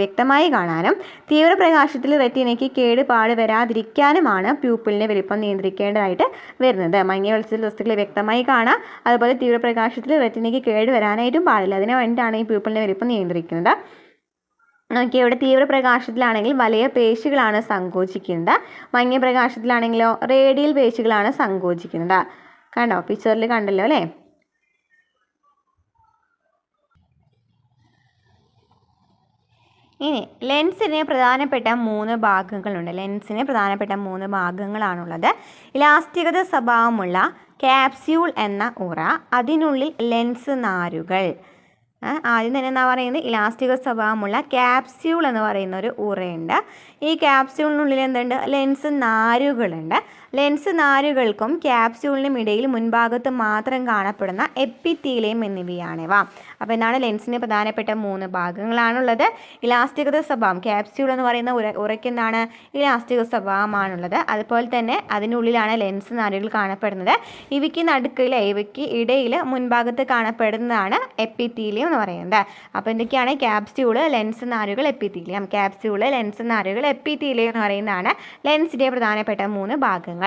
വ്യക്തമായി കാണാനും തീവ്രപ്രകാശത്തിൽ റെറ്റിനയ്ക്ക് കേടുപാട് വരാതിരിക്കാനുമാണ് പ്യൂപ്പിളിൻ്റെ വലിപ്പം നിയന്ത്രിക്കേണ്ടതായിട്ട് വരുന്നത്. മങ്ങിയ വെളിച്ചത്തിൽ വസ്തുക്കളെ വ്യക്തമായി കാണാം, അതുപോലെ തീവ്രപ്രകാശത്തിൽ റെറ്റിനയ്ക്ക് കേട് വരാനായിട്ടും പാടില്ല. അതിന് വേണ്ടിയിട്ടാണ് ഈ പ്യൂപ്പിളിൻ്റെ വലിപ്പം നിയന്ത്രിക്കുന്നത്. നോക്കി, ഇവിടെ തീവ്രപ്രകാശത്തിലാണെങ്കിൽ വലയ പേശികളാണ് സങ്കോചിക്കുന്നത്, മങ്ങിയ പ്രകാശത്തിലാണെങ്കിലോ റേഡിയൽ പേശികളാണ് സങ്കോചിക്കുന്നത്. കണ്ടോ, പിക്ചറിൽ കണ്ടല്ലോ അല്ലേ. ഇനി ലെൻസിന് പ്രധാനപ്പെട്ട 3 ഭാഗങ്ങളുണ്ട്. ലെൻസിന് പ്രധാനപ്പെട്ട 3 ഭാഗങ്ങളാണുള്ളത്. ഇലാസ്റ്റികത സ്വഭാവമുള്ള ക്യാപ്സ്യൂൾ എന്ന ഉറ, അതിനുള്ളിൽ ലെൻസ് നാരുകൾ. ആദ്യം തന്നെ എന്താ പറയുന്നത്, ഇലാസ്റ്റിക സ്വഭാവമുള്ള ക്യാപ്സ്യൂൾ എന്ന് പറയുന്ന ഒരു ഉറയുണ്ട്. ഈ ക്യാപ്സ്യൂളിനുള്ളിൽ എന്തുണ്ട്? ലെൻസ് നാരുകളുണ്ട്. ലെൻസ് നാരുകൾക്കും ക്യാപ്സ്യൂളിനും ഇടയിൽ മുൻഭാഗത്ത് മാത്രം കാണപ്പെടുന്ന എപ്പിത്തീലിയം എന്നിവയാണിവ. അപ്പോൾ എന്താണ് ലെൻസിന് പ്രധാനപ്പെട്ട 3 ഭാഗങ്ങളാണുള്ളത്. ഇലാസ്റ്റികത സ്വഭാവം, ക്യാപ്സ്യൂൾ എന്ന് പറയുന്ന ഉറയ്ക്ക് എന്താണ്? ഇലാസ്റ്റിക സ്വഭാവമാണുള്ളത്. അതുപോലെ തന്നെ അതിനുള്ളിലാണ് ലെൻസ് നാരുകൾ കാണപ്പെടുന്നത്. ഇവയ്ക്ക് ഇടയിൽ മുൻഭാഗത്ത് കാണപ്പെടുന്നതാണ് എപ്പിത്തീലിയം എന്ന് പറയുന്നത്. അപ്പോൾ എന്തൊക്കെയാണ്? ക്യാപ്സ്യൂള്, ലെൻസ് നാരുകൾ, എപ്പിത്തീലിയം. ക്യാപ്സ്യൂള്, ലെൻസ് നാരുകൾ, എപ്പിത്തീലിയം എന്ന് പറയുന്നതാണ് ലെൻസിൻ്റെ പ്രധാനപ്പെട്ട 3 ഭാഗങ്ങൾ.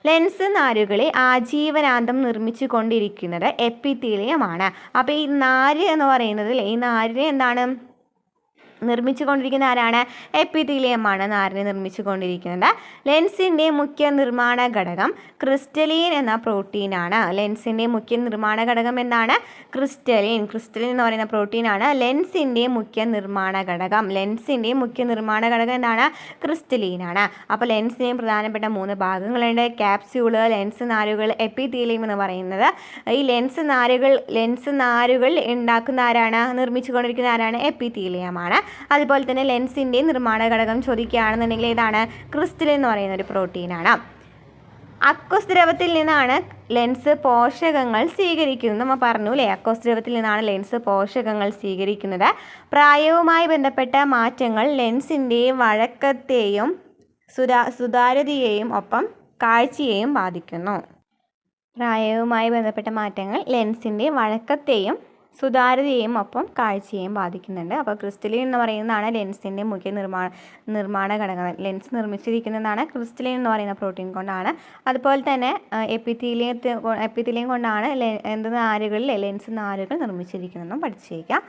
ലെൻസ് നാരുകളെ ആജീവനാന്തം നിർമ്മിച്ചു കൊണ്ടിരിക്കുന്നത് എപ്പിത്തീലിയമാണ്. അപ്പോൾ ഈ നാര് എന്ന് പറയുന്നത്, ഈ നാരിനെ എന്താണ് നിർമ്മിച്ചു കൊണ്ടിരിക്കുന്ന ആരാണ്? എപ്പിത്തീലിയമാണ് നാരിനെ നിർമ്മിച്ചു കൊണ്ടിരിക്കുന്നത്. ലെൻസിൻ്റെ മുഖ്യ നിർമ്മാണ ഘടകം ക്രിസ്റ്റലീൻ എന്ന പ്രോട്ടീനാണ്. ലെൻസിൻ്റെ മുഖ്യ നിർമ്മാണ ഘടകം എന്താണ്? ക്രിസ്റ്റലീൻ എന്ന് പറയുന്ന പ്രോട്ടീനാണ് ലെൻസിൻ്റെ മുഖ്യ നിർമ്മാണ ഘടകം. ലെൻസിൻ്റെ മുഖ്യ നിർമ്മാണ ഘടകം എന്താണ്? ക്രിസ്റ്റലീനാണ്. അപ്പോൾ ലെൻസിന് പ്രധാനപ്പെട്ട 3 ഭാഗങ്ങളുണ്ട്. ക്യാപ്സ്യൂള്, ലെൻസ് നാരുകൾ, എപ്പിത്തീലിയം എന്ന് പറയുന്നത്. ഈ ലെൻസ് നാരുകൾ ഉണ്ടാക്കുന്ന ആരാണ്? നിർമ്മിച്ചു കൊണ്ടിരിക്കുന്ന ആരാണ്? എപ്പിത്തീലിയമാണ്. അതുപോലെ തന്നെ ലെൻസിൻ്റെ നിർമ്മാണ ഘടകം ചോദിക്കുകയാണെന്നുണ്ടെങ്കിൽ ഏതാണ്? ക്രിസ്റ്റലീൻ എന്ന് പറയുന്ന ഒരു പ്രോട്ടീനാണ്. അക്വസ് ദ്രവത്തിൽ നിന്നാണ് ലെൻസ് പോഷകങ്ങൾ സ്വീകരിക്കുന്നത്. നമ്മൾ പറഞ്ഞു അല്ലേ, അക്വസ് ദ്രവത്തിൽ നിന്നാണ് ലെൻസ് പോഷകങ്ങൾ സ്വീകരിക്കുന്നത്. പ്രായവുമായി ബന്ധപ്പെട്ട മാറ്റങ്ങൾ ലെൻസിൻ്റെ വഴക്കത്തെയും സുതാര്യതയെയും ഒപ്പം കാഴ്ചയെയും ബാധിക്കുന്നു. പ്രായവുമായി ബന്ധപ്പെട്ട മാറ്റങ്ങൾ ലെൻസിൻ്റെ വഴക്കത്തെയും സുതാര്യതയെയും ഒപ്പം കാഴ്ചയെയും ബാധിക്കുന്നുണ്ട്. അപ്പോൾ ക്രിസ്റ്റലിൻ എന്ന് പറയുന്നതാണ് ലെൻസിൻ്റെ മുഖ്യ നിർമ്മാണ ഘടകം. ലെൻസ് നിർമ്മിച്ചിരിക്കുന്നതാണ് ക്രിസ്റ്റലിൻ എന്ന് പറയുന്ന പ്രോട്ടീൻ കൊണ്ടാണ്. അതുപോലെ തന്നെ എപ്പിത്തീലിയം കൊണ്ടാണ് ലെൻസ് നാരുകൾ നിർമ്മിച്ചിരിക്കുന്നതെന്നും പഠിച്ചേക്കാം.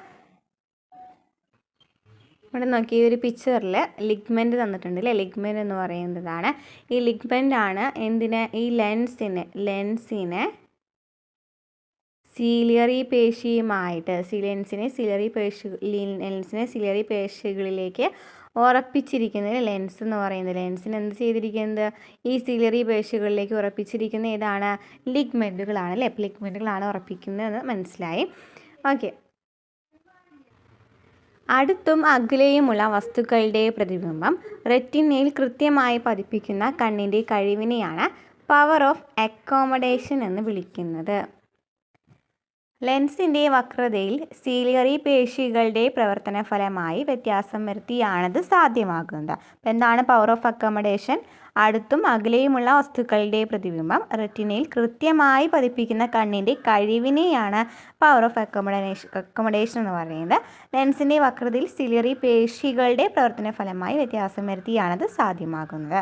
ഇവിടെ നോക്കി ഈ ഒരു പിക്ചറിൽ ലിഗ്മെൻറ്റ് തന്നിട്ടുണ്ട് അല്ലേ. ലിഗ്മെൻറ്റ് എന്ന് പറയുന്നതാണ് ഈ ലിഗ്മെൻ്റാണ് ഈ ലെൻസിനെ സീലിയറി പേശിയുമായിട്ട് ലെൻസിനെ സീലിയറി പേശികളിലേക്ക് ഉറപ്പിച്ചിരിക്കുന്നത് ലെൻസ് എന്ന് പറയുന്നത്. ലെൻസിന് എന്ത് ചെയ്തിരിക്കുന്നത്? ഈ സീലിയറി പേശികളിലേക്ക് ഉറപ്പിച്ചിരിക്കുന്ന ഏതാണ്? ലിഗ്മെൻറ്റുകളാണ് അല്ലേ. ലിഗ്മെൻറ്റുകളാണ് ഉറപ്പിക്കുന്നതെന്ന് മനസ്സിലായി. ഓക്കെ. അടുത്തും അകലെയുമുള്ള വസ്തുക്കളുടെ പ്രതിബിംബം റെറ്റിനയിൽ കൃത്യമായി പതിപ്പിക്കുന്ന കണ്ണിൻ്റെ കഴിവിനെയാണ് പവർ ഓഫ് അക്കോമഡേഷൻ എന്ന് വിളിക്കുന്നത്. ലെൻസിൻ്റെ വക്രതയിൽ സീലിയറി പേശികളുടെ പ്രവർത്തന ഫലമായി വ്യത്യാസം വരുത്തിയാണത് സാധ്യമാകുന്നത്. അപ്പോൾ എന്താണ് പവർ ഓഫ് അക്കോമഡേഷൻ? അടുത്തും അകലെയുമുള്ള വസ്തുക്കളുടെ പ്രതിബിംബം റെറ്റിനയിൽ കൃത്യമായി പതിപ്പിക്കുന്ന കണ്ണിൻ്റെ കഴിവിനെയാണ് പവർ ഓഫ് അക്കോമഡേഷൻ എന്ന് പറയുന്നത്. ലെൻസിൻ്റെ വക്രതയിൽ സീലിയറി പേശികളുടെ പ്രവർത്തന ഫലമായി വ്യത്യാസം വരുത്തിയാണത് സാധ്യമാകുന്നത്.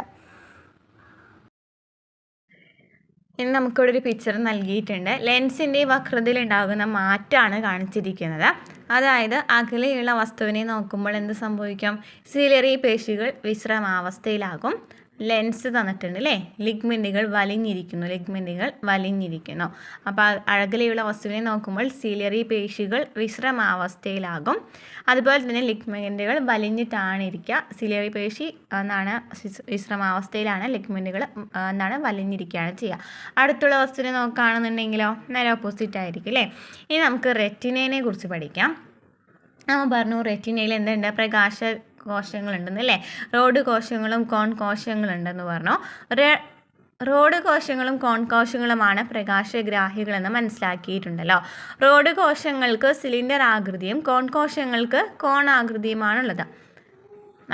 ഇനി നമുക്കിവിടെ ഒരു പിക്ചർ നൽകിയിട്ടുണ്ട്. ലെൻസിൻ്റെ വക്രതയിൽ ഉണ്ടാകുന്ന മാറ്റമാണ് കാണിച്ചിരിക്കുന്നത്. അതായത് അകലെയുള്ള വസ്തുവിനെ നോക്കുമ്പോൾ എന്ത് സംഭവിക്കും? സീലിയറി പേശികൾ വിശ്രമാവസ്ഥയിലാകും. ലെൻസ് തന്നിട്ടുണ്ട് അല്ലേ. ലിഗ്മെൻറ്റുകൾ വലിഞ്ഞിരിക്കുന്നു. അപ്പോൾ അകലെയുള്ള വസ്തുവിനെ നോക്കുമ്പോൾ സീലിയറി പേശികൾ വിശ്രമാവസ്ഥയിലാകും. അതുപോലെ തന്നെ ലിഗ്മെൻറ്റുകൾ വലിഞ്ഞിട്ടാണ് ഇരിക്കുക. സീലിയറി പേശി വിശ്രമാവസ്ഥയിലാണ്, ലിഗ്മെൻറ്റുകൾ വലിഞ്ഞിരിക്കുകയാണ് ചെയ്യുക. അടുത്തുള്ള വസ്തുവിനെ നോക്കുകയാണെന്നുണ്ടെങ്കിലോ നേരെ ഓപ്പോസിറ്റ് ആയിരിക്കും അല്ലേ. ഇനി നമുക്ക് റെറ്റിനയെ കുറിച്ച് പഠിക്കാം. നമ്മൾ പറഞ്ഞു റെറ്റിനയിൽ എന്തുണ്ട്? പ്രകാശ കോശങ്ങളുണ്ടെന്നല്ലേ. റോഡ് കോശങ്ങളും കോൺ കോശങ്ങളുണ്ടെന്ന് പറഞ്ഞു. റോഡ് കോശങ്ങളും കോൺ കോശങ്ങളുമാണ് പ്രകാശഗ്രാഹികളെന്ന് മനസ്സിലാക്കിയിട്ടുണ്ടല്ലോ. റോഡ് കോശങ്ങൾക്ക് സിലിണ്ടർ ആകൃതിയും കോൺ കോശങ്ങൾക്ക് കോൺ ആകൃതിയുമാണുള്ളത്.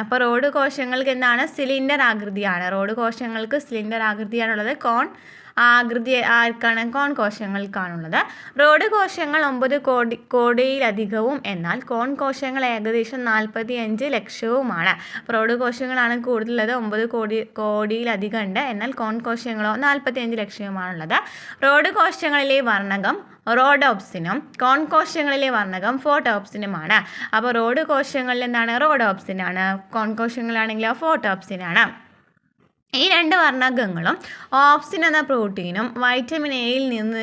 അപ്പോൾ റോഡ് കോശങ്ങൾക്ക് എന്താണ്? സിലിണ്ടർ ആകൃതിയാണുള്ളത്. കോൺ ആകൃതി ആർക്കാണ്? കോൺ കോശങ്ങൾക്കാണുള്ളത്. റോഡ് കോശങ്ങൾ 9 കോടിയിലധികവും എന്നാൽ കോൺ കോശങ്ങൾ ഏകദേശം 45 ലക്ഷവുമാണ്. റോഡ് കോശങ്ങളാണ് കൂടുതലുള്ളത്, 9 കോടിയിലധികം ഉണ്ട്. എന്നാൽ കോൺ കോശങ്ങളോ 45 ലക്ഷവുമാണുള്ളത്. റോഡ് കോശങ്ങളിലെ വർണ്ണകം റോഡോപ്സിനും കോൺ കോശങ്ങളിലെ വർണ്ണകം ഫോട്ടോപ്സിനുമാണ്. അപ്പോൾ റോഡ് കോശങ്ങളിൽ എന്താണ്? റോഡോപ്സിനാണ്. കോൺ കോശങ്ങളാണെങ്കിലോ ഫോട്ടോപ്സിനാണ്. ഈ രണ്ട് വർണ്ണകങ്ങളും ഓപ്സിൻ എന്ന പ്രോട്ടീനും വൈറ്റമിൻ എയിൽ നിന്ന്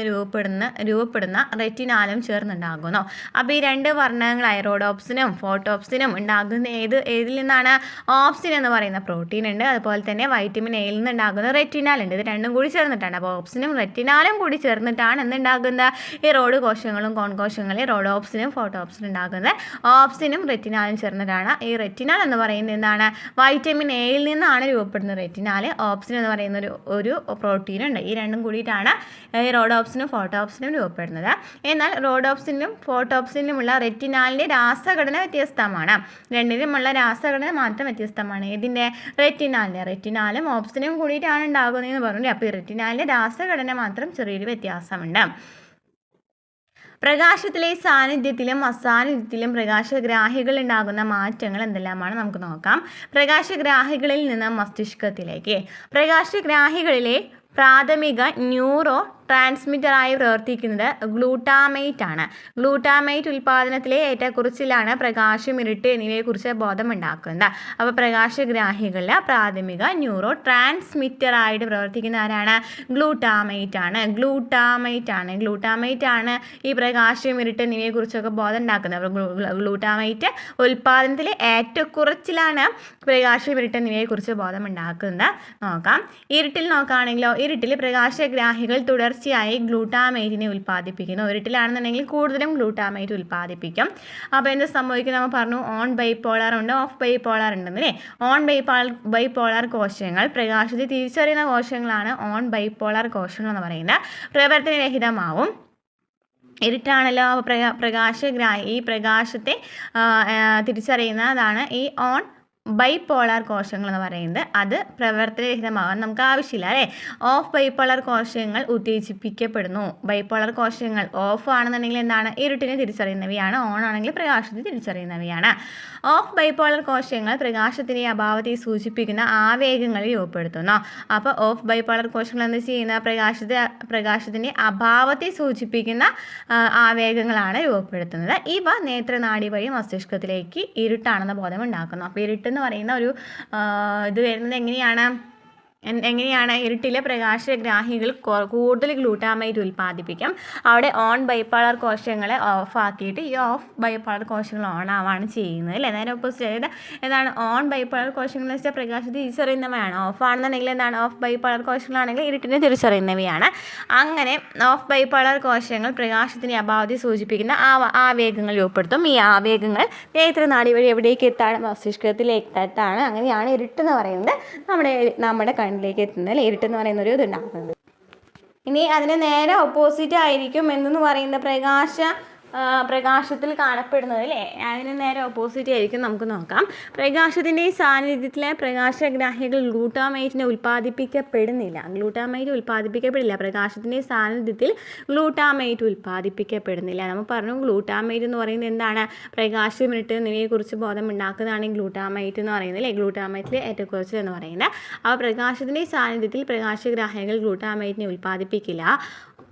രൂപപ്പെടുന്ന റെറ്റിനാലും ചേർന്നുണ്ടാകുന്നു. അപ്പോൾ ഈ രണ്ട് വർണ്ണകങ്ങളായ റോഡോപ്സിനും ഫോട്ടോപ്സിനും ഉണ്ടാകുന്ന ഏതിൽ നിന്നാണ്? ഓപ്സിൻ എന്ന് പറയുന്ന പ്രോട്ടീൻ ഉണ്ട്. അതുപോലെ തന്നെ വൈറ്റമിൻ എയിൽ നിന്ന് ഉണ്ടാകുന്ന റെറ്റിനാൽ ഉണ്ട്. ഇത് രണ്ടും കൂടി ചേർന്നിട്ടാണ്. അപ്പോൾ ഓപ്സിനും റെറ്റിനാലും കൂടി ചേർന്നിട്ടാണ് എന്തുണ്ടാകുന്നത്? ഈ റോഡ് കോശങ്ങളും കോൺ കോശങ്ങളിൽ റോഡോപ്സിനും ഫോട്ടോപ്സിനും ഉണ്ടാകുന്നത്. ഓപ്സിനും റെറ്റിനാലും ചേർന്നിട്ടാണ്. ഈ റെറ്റിനാൽ എന്ന് പറയുന്നത് എന്താണ്? വൈറ്റമിൻ എയിൽ നിന്നാണ് രൂപപ്പെടുന്ന റെറ്റിനാൽ. ഓപ്സിൻ എന്ന് പറയുന്ന ഒരു പ്രോട്ടീൻ ഉണ്ട്. ഈ രണ്ടും കൂടിയിട്ടാണ് ഈ റോഡോപ്സിനും ഫോട്ടോപ്സിനും രൂപപ്പെടുന്നത്. എന്നാൽ റോഡോപ്സിനും ഫോട്ടോപ്സിനുമുള്ള റെറ്റിനാലിൻ്റെ രാസഘടന വ്യത്യസ്തമാണ്. രണ്ടിനുമുള്ള രാസഘടന മാത്രം വ്യത്യസ്തമാണ്. ഇതിൻ്റെ റെറ്റിനാലും ഓപ്സിനും കൂടിയിട്ടാണ് ഉണ്ടാകുന്നതെന്ന് പറഞ്ഞു. അപ്പോൾ ഈ റെറ്റിനാലിൻ്റെ രാസഘടന മാത്രം ചെറിയൊരു വ്യത്യാസമുണ്ട്. പ്രകാശത്തിലെ സാന്നിധ്യത്തിലും അസാന്നിധ്യത്തിലും പ്രകാശഗ്രാഹികളിൽ ഉണ്ടാകുന്ന മാറ്റങ്ങൾ എന്തെല്ലാമാണ് നമുക്ക് നോക്കാം. പ്രകാശഗ്രാഹികളിൽ നിന്ന് മസ്തിഷ്കത്തിലേക്ക്. പ്രകാശഗ്രാഹികളിലെ പ്രാഥമിക ന്യൂറോ ട്രാൻസ്മിറ്ററായി പ്രവർത്തിക്കുന്നത് ഗ്ലൂട്ടാമേറ്റ് ആണ്. ഗ്ലൂട്ടാമേറ്റ് ഉൽപ്പാദനത്തിലെ ഏറ്റക്കുറച്ചിലാണ് പ്രകാശം, ഇരുട്ട് എന്നിവയെക്കുറിച്ച് ബോധമുണ്ടാക്കുന്നത്. അപ്പോൾ പ്രകാശഗ്രാഹികളിൽ പ്രാഥമിക ന്യൂറോ ട്രാൻസ്മിറ്ററായിട്ട് പ്രവർത്തിക്കുന്ന ആരാണ്? ഗ്ലൂട്ടാമേറ്റ് ആണ് ഈ പ്രകാശം, ഇരുട്ട് എന്നിവയെക്കുറിച്ചൊക്കെ ബോധം ഉണ്ടാക്കുന്നത്. അപ്പോൾ ഗ്ലൂട്ടാമേറ്റ് ഉൽപ്പാദനത്തിലെ ഏറ്റക്കുറച്ചിലാണ് പ്രകാശം, ഇരുട്ട് എന്നിവയെക്കുറിച്ച് ബോധമുണ്ടാക്കുന്നത്. നോക്കാം. ഇരുട്ടിൽ നോക്കുകയാണെങ്കിലോ ഇരുട്ടിൽ പ്രകാശഗ്രാഹികൾ തുടർച്ചയായി ഗ്ലൂട്ടാമേറ്റിനെ ഉൽപ്പാദിപ്പിക്കുന്നു. ഇരുട്ടിലാണെന്നുണ്ടെങ്കിൽ കൂടുതലും ഗ്ലൂട്ടാമേറ്റ് ഉൽപ്പാദിപ്പിക്കും. അപ്പോൾ എന്ത് സംഭവിക്കും? നമ്മൾ പറഞ്ഞു ഓൺ ബൈപോളാർ ഉണ്ട്, ഓഫ് ബൈപോളാർ ഉണ്ടെന്നല്ലേ. ഓൺ ബൈപോളാർ കോശങ്ങൾ പ്രകാശത്തെ തിരിച്ചറിയുന്ന കോശങ്ങളാണ് ഓൺ ബൈപോളാർ കോശങ്ങൾ എന്ന് പറയുന്നത്. പ്രവർത്തനരഹിതമാവും. ഇരുട്ടാണല്ലോ. ഈ പ്രകാശത്തെ തിരിച്ചറിയുന്നതാണ് ഈ ഓൺ ബൈപോളാർ കോശങ്ങൾ എന്ന് പറയുന്നത് അത് പ്രവർത്തനരഹിതമാകാൻ നമുക്ക് ആവശ്യമില്ല അല്ലേ. ഓഫ് ബൈപോളാർ കോശങ്ങൾ ഉത്തേജിപ്പിക്കപ്പെടുന്നു. ബൈപോളാർ കോശങ്ങൾ ഓഫ് ആണെന്നുണ്ടെങ്കിൽ എന്താണ്, ഇരുട്ടിനെ തിരിച്ചറിയുന്നവയാണ്. ഓൺ ആണെങ്കിൽ പ്രകാശത്തെ തിരിച്ചറിയുന്നവയാണ്. ഓഫ് ബൈപോളാർ കോശങ്ങൾ പ്രകാശത്തിൻ്റെ അഭാവത്തെ സൂചിപ്പിക്കുന്ന ആവേഗങ്ങൾ രൂപപ്പെടുത്തുന്നു. അപ്പോൾ ഓഫ് ബൈപോളാർ കോശങ്ങൾ എന്ത് ചെയ്യുന്ന, പ്രകാശത്തിൻ്റെ അഭാവത്തെ സൂചിപ്പിക്കുന്ന ആവേഗങ്ങളാണ് രൂപപ്പെടുത്തുന്നത്. ഇവ നേത്രനാഡി വഴി മസ്തിഷ്കത്തിലേക്ക് ഇരുട്ടാണെന്ന ബോധം ഉണ്ടാക്കുന്നു. അപ്പോൾ ഇരുട്ടെന്ന് പറയുന്ന ഒരു ഇത് വരുന്നത് എങ്ങനെയാണ് ഇരുട്ടിലെ പ്രകാശഗ്രാഹികൾ കൂടുതൽ ഗ്ലൂട്ടാമൈറ്റ് ഉൽപ്പാദിപ്പിക്കും. അവിടെ ഓൺ ബൈപോളാർ കോശങ്ങളെ ഓഫ് ആക്കിയിട്ട് ഈ ഓഫ് ബൈപോളാർ കോശങ്ങൾ ഓൺ ആവാണ് ചെയ്യുന്നത് അല്ലേ. നേരെ ഓപ്പോസിറ്റ്, അതായത് എന്താണ്, ഓൺ ബൈപോളാർ കോശങ്ങൾ എന്ന് വെച്ചാൽ പ്രകാശത്തെ തിരിച്ചറിയുന്നവയാണ്. ഓഫ് ആണെന്നുണ്ടെങ്കിൽ എന്താണ്, ഓഫ് ബൈപോളാർ കോശങ്ങളാണെങ്കിൽ ഇരുട്ടിനെ തിരിച്ചറിയുന്നവയാണ്. അങ്ങനെ ഓഫ് ബൈപോളാർ കോശങ്ങൾ പ്രകാശത്തിൻ്റെ അഭാവത്തെ സൂചിപ്പിക്കുന്ന ആവേഗങ്ങൾ രൂപപ്പെടുത്തും. ഈ ആവേഗങ്ങൾ നേത്രനാഡി വഴി എവിടേക്ക് എത്താണ്, മസ്തിഷ്കത്തിലേക്ക് എത്താണ്. അങ്ങനെയാണ് ഇരുട്ടെന്ന് പറയുന്നത് നമ്മുടെ കണ്ണിലേക്ക് എത്തുന്നത് അല്ലേ. ഇരുട്ടെന്ന് പറയുന്ന ഒരു ഇതുണ്ടാകുന്നത്. ഇനി അതിന് നേരെ ഓപ്പോസിറ്റ് ആയിരിക്കും എന്തെന്ന് പറയുന്നത്, പ്രകാശത്തിൽ കാണപ്പെടുന്നത് അല്ലേ. അതിന് നേരെ ഓപ്പോസിറ്റ് ആയിരിക്കും. നമുക്ക് നോക്കാം. പ്രകാശത്തിൻ്റെ സാന്നിധ്യത്തിലെ പ്രകാശഗ്രാഹികൾ ഗ്ലൂട്ടാമൈറ്റിനെ ഉൽപ്പാദിപ്പിക്കപ്പെടുന്നില്ല. പ്രകാശത്തിൻ്റെ സാന്നിധ്യത്തിൽ ഗ്ലൂട്ടാമൈറ്റ് ഉൽപ്പാദിപ്പിക്കപ്പെടുന്നില്ല. നമ്മൾ പറഞ്ഞു ഗ്ലൂട്ടാമൈറ്റ് എന്ന് പറയുന്നത് എന്താണ്, പ്രകാശം ഇരുട്ട് എന്നിവയെക്കുറിച്ച് ബോധം ഉണ്ടാക്കുന്നതാണ് ഗ്ലൂട്ടാമൈറ്റ് എന്ന് പറയുന്നത് അല്ലേ. ഗ്ലൂട്ടാമൈറ്റിൽ ഏറ്റക്കുറച്ചിൽ എന്ന് പറയുന്നത്. അപ്പോൾ പ്രകാശത്തിൻ്റെ സാന്നിധ്യത്തിൽ പ്രകാശഗ്രാഹികൾ ഗ്ലൂട്ടാമൈറ്റിനെ ഉൽപ്പാദിപ്പിക്കില്ല.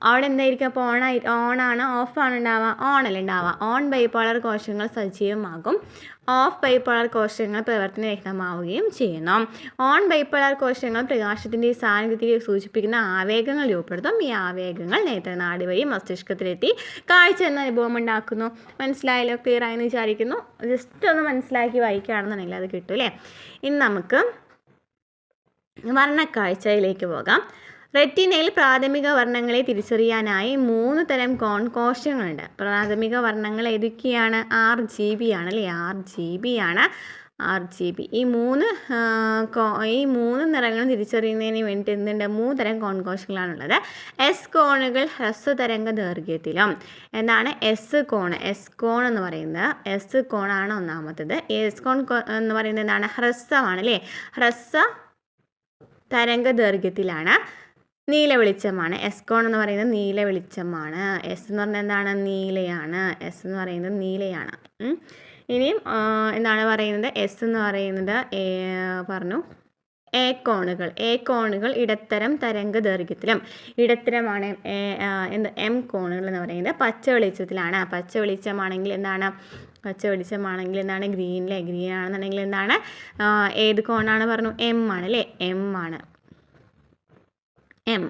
അവിടെ എന്തായിരിക്കും, അപ്പോൾ ഓണാണ് ഓഫാണ് ഉണ്ടാവുക, ഓണല്ല ഉണ്ടാവുക. ഓൺ ബൈപോളാർ കോശങ്ങൾ സജീവമാകും. ഓഫ് ബൈപോളാർ കോശങ്ങൾ പ്രവർത്തനരഹിതമാവുകയും ചെയ്യുന്നു. ഓൺ ബൈപോളാർ കോശങ്ങൾ പ്രകാശത്തിൻ്റെ സാന്നിധ്യത്തെ സൂചിപ്പിക്കുന്ന ആവേഗങ്ങൾ രൂപപ്പെടുത്തും. ഈ ആവേഗങ്ങൾ നേത്രനാഡി വഴി മസ്തിഷ്കത്തിലെത്തി കാഴ്ച എന്ന അനുഭവം ഉണ്ടാക്കുന്നു. മനസ്സിലായല്ലോ, ക്ലിയർ ആയെന്ന് വിചാരിക്കുന്നു. ജസ്റ്റ് ഒന്ന് മനസ്സിലാക്കി വായിക്കുകയാണെന്നുണ്ടെങ്കിൽ അത് കിട്ടും അല്ലേ. ഇനി നമുക്ക് വർണ്ണക്കാഴ്ചയിലേക്ക് പോകാം. റെറ്റിനയിൽ പ്രാഥമിക വർണ്ണങ്ങളെ തിരിച്ചറിയാനായി 3 തരം കോശങ്ങളുണ്ട്. പ്രാഥമിക വർണ്ണങ്ങൾ ഏതൊക്കെയാണ്, RGB ആണ് അല്ലേ. RGB ഈ മൂന്ന് നിറങ്ങളും തിരിച്ചറിയുന്നതിന് വേണ്ടി എന്തുണ്ട്, 3 തരം കോശങ്ങളാണുള്ളത്. എസ് കോണുകൾ ഹ്രസ്വതരംഗ ദൈർഘ്യത്തിലും. എന്താണ് എസ് കോൺ എന്ന് പറയുന്നത്, എസ് കോണാണ് ഒന്നാമത്തത്. എസ് കോൺ എന്ന് പറയുന്നത് എന്താണ്, ഹ്രസ്വമാണ് അല്ലേ. ഹ്രസ്വ തരംഗ ദൈർഘ്യത്തിലാണ്. നീല വെളിച്ചമാണ്. എസ് കോൺ എന്ന് പറയുന്നത് നീല വെളിച്ചമാണ്. എസ് എന്ന് പറഞ്ഞാൽ എന്താണ്, നീലയാണ്. എസ് എന്ന് പറയുന്നത് നീലയാണ്. ഇനിയും എന്താണ് പറയുന്നത്, എസ് എന്ന് പറയുന്നത് പറഞ്ഞു എ കോണുകൾ ഇടത്തരം തരംഗ ദൈർഘ്യത്തിലും. ഇടത്തരമാണ് എം കോണുകൾ എന്ന് പറയുന്നത് പച്ച വെളിച്ചത്തിലാണ്. പച്ച വെളിച്ചമാണെങ്കിൽ എന്താണ് ഗ്രീൻ ആണെന്നുണ്ടെങ്കിൽ എന്താണ്, ഏത് കോണാണ് പറഞ്ഞു, എം ആണ് അല്ലേ. എം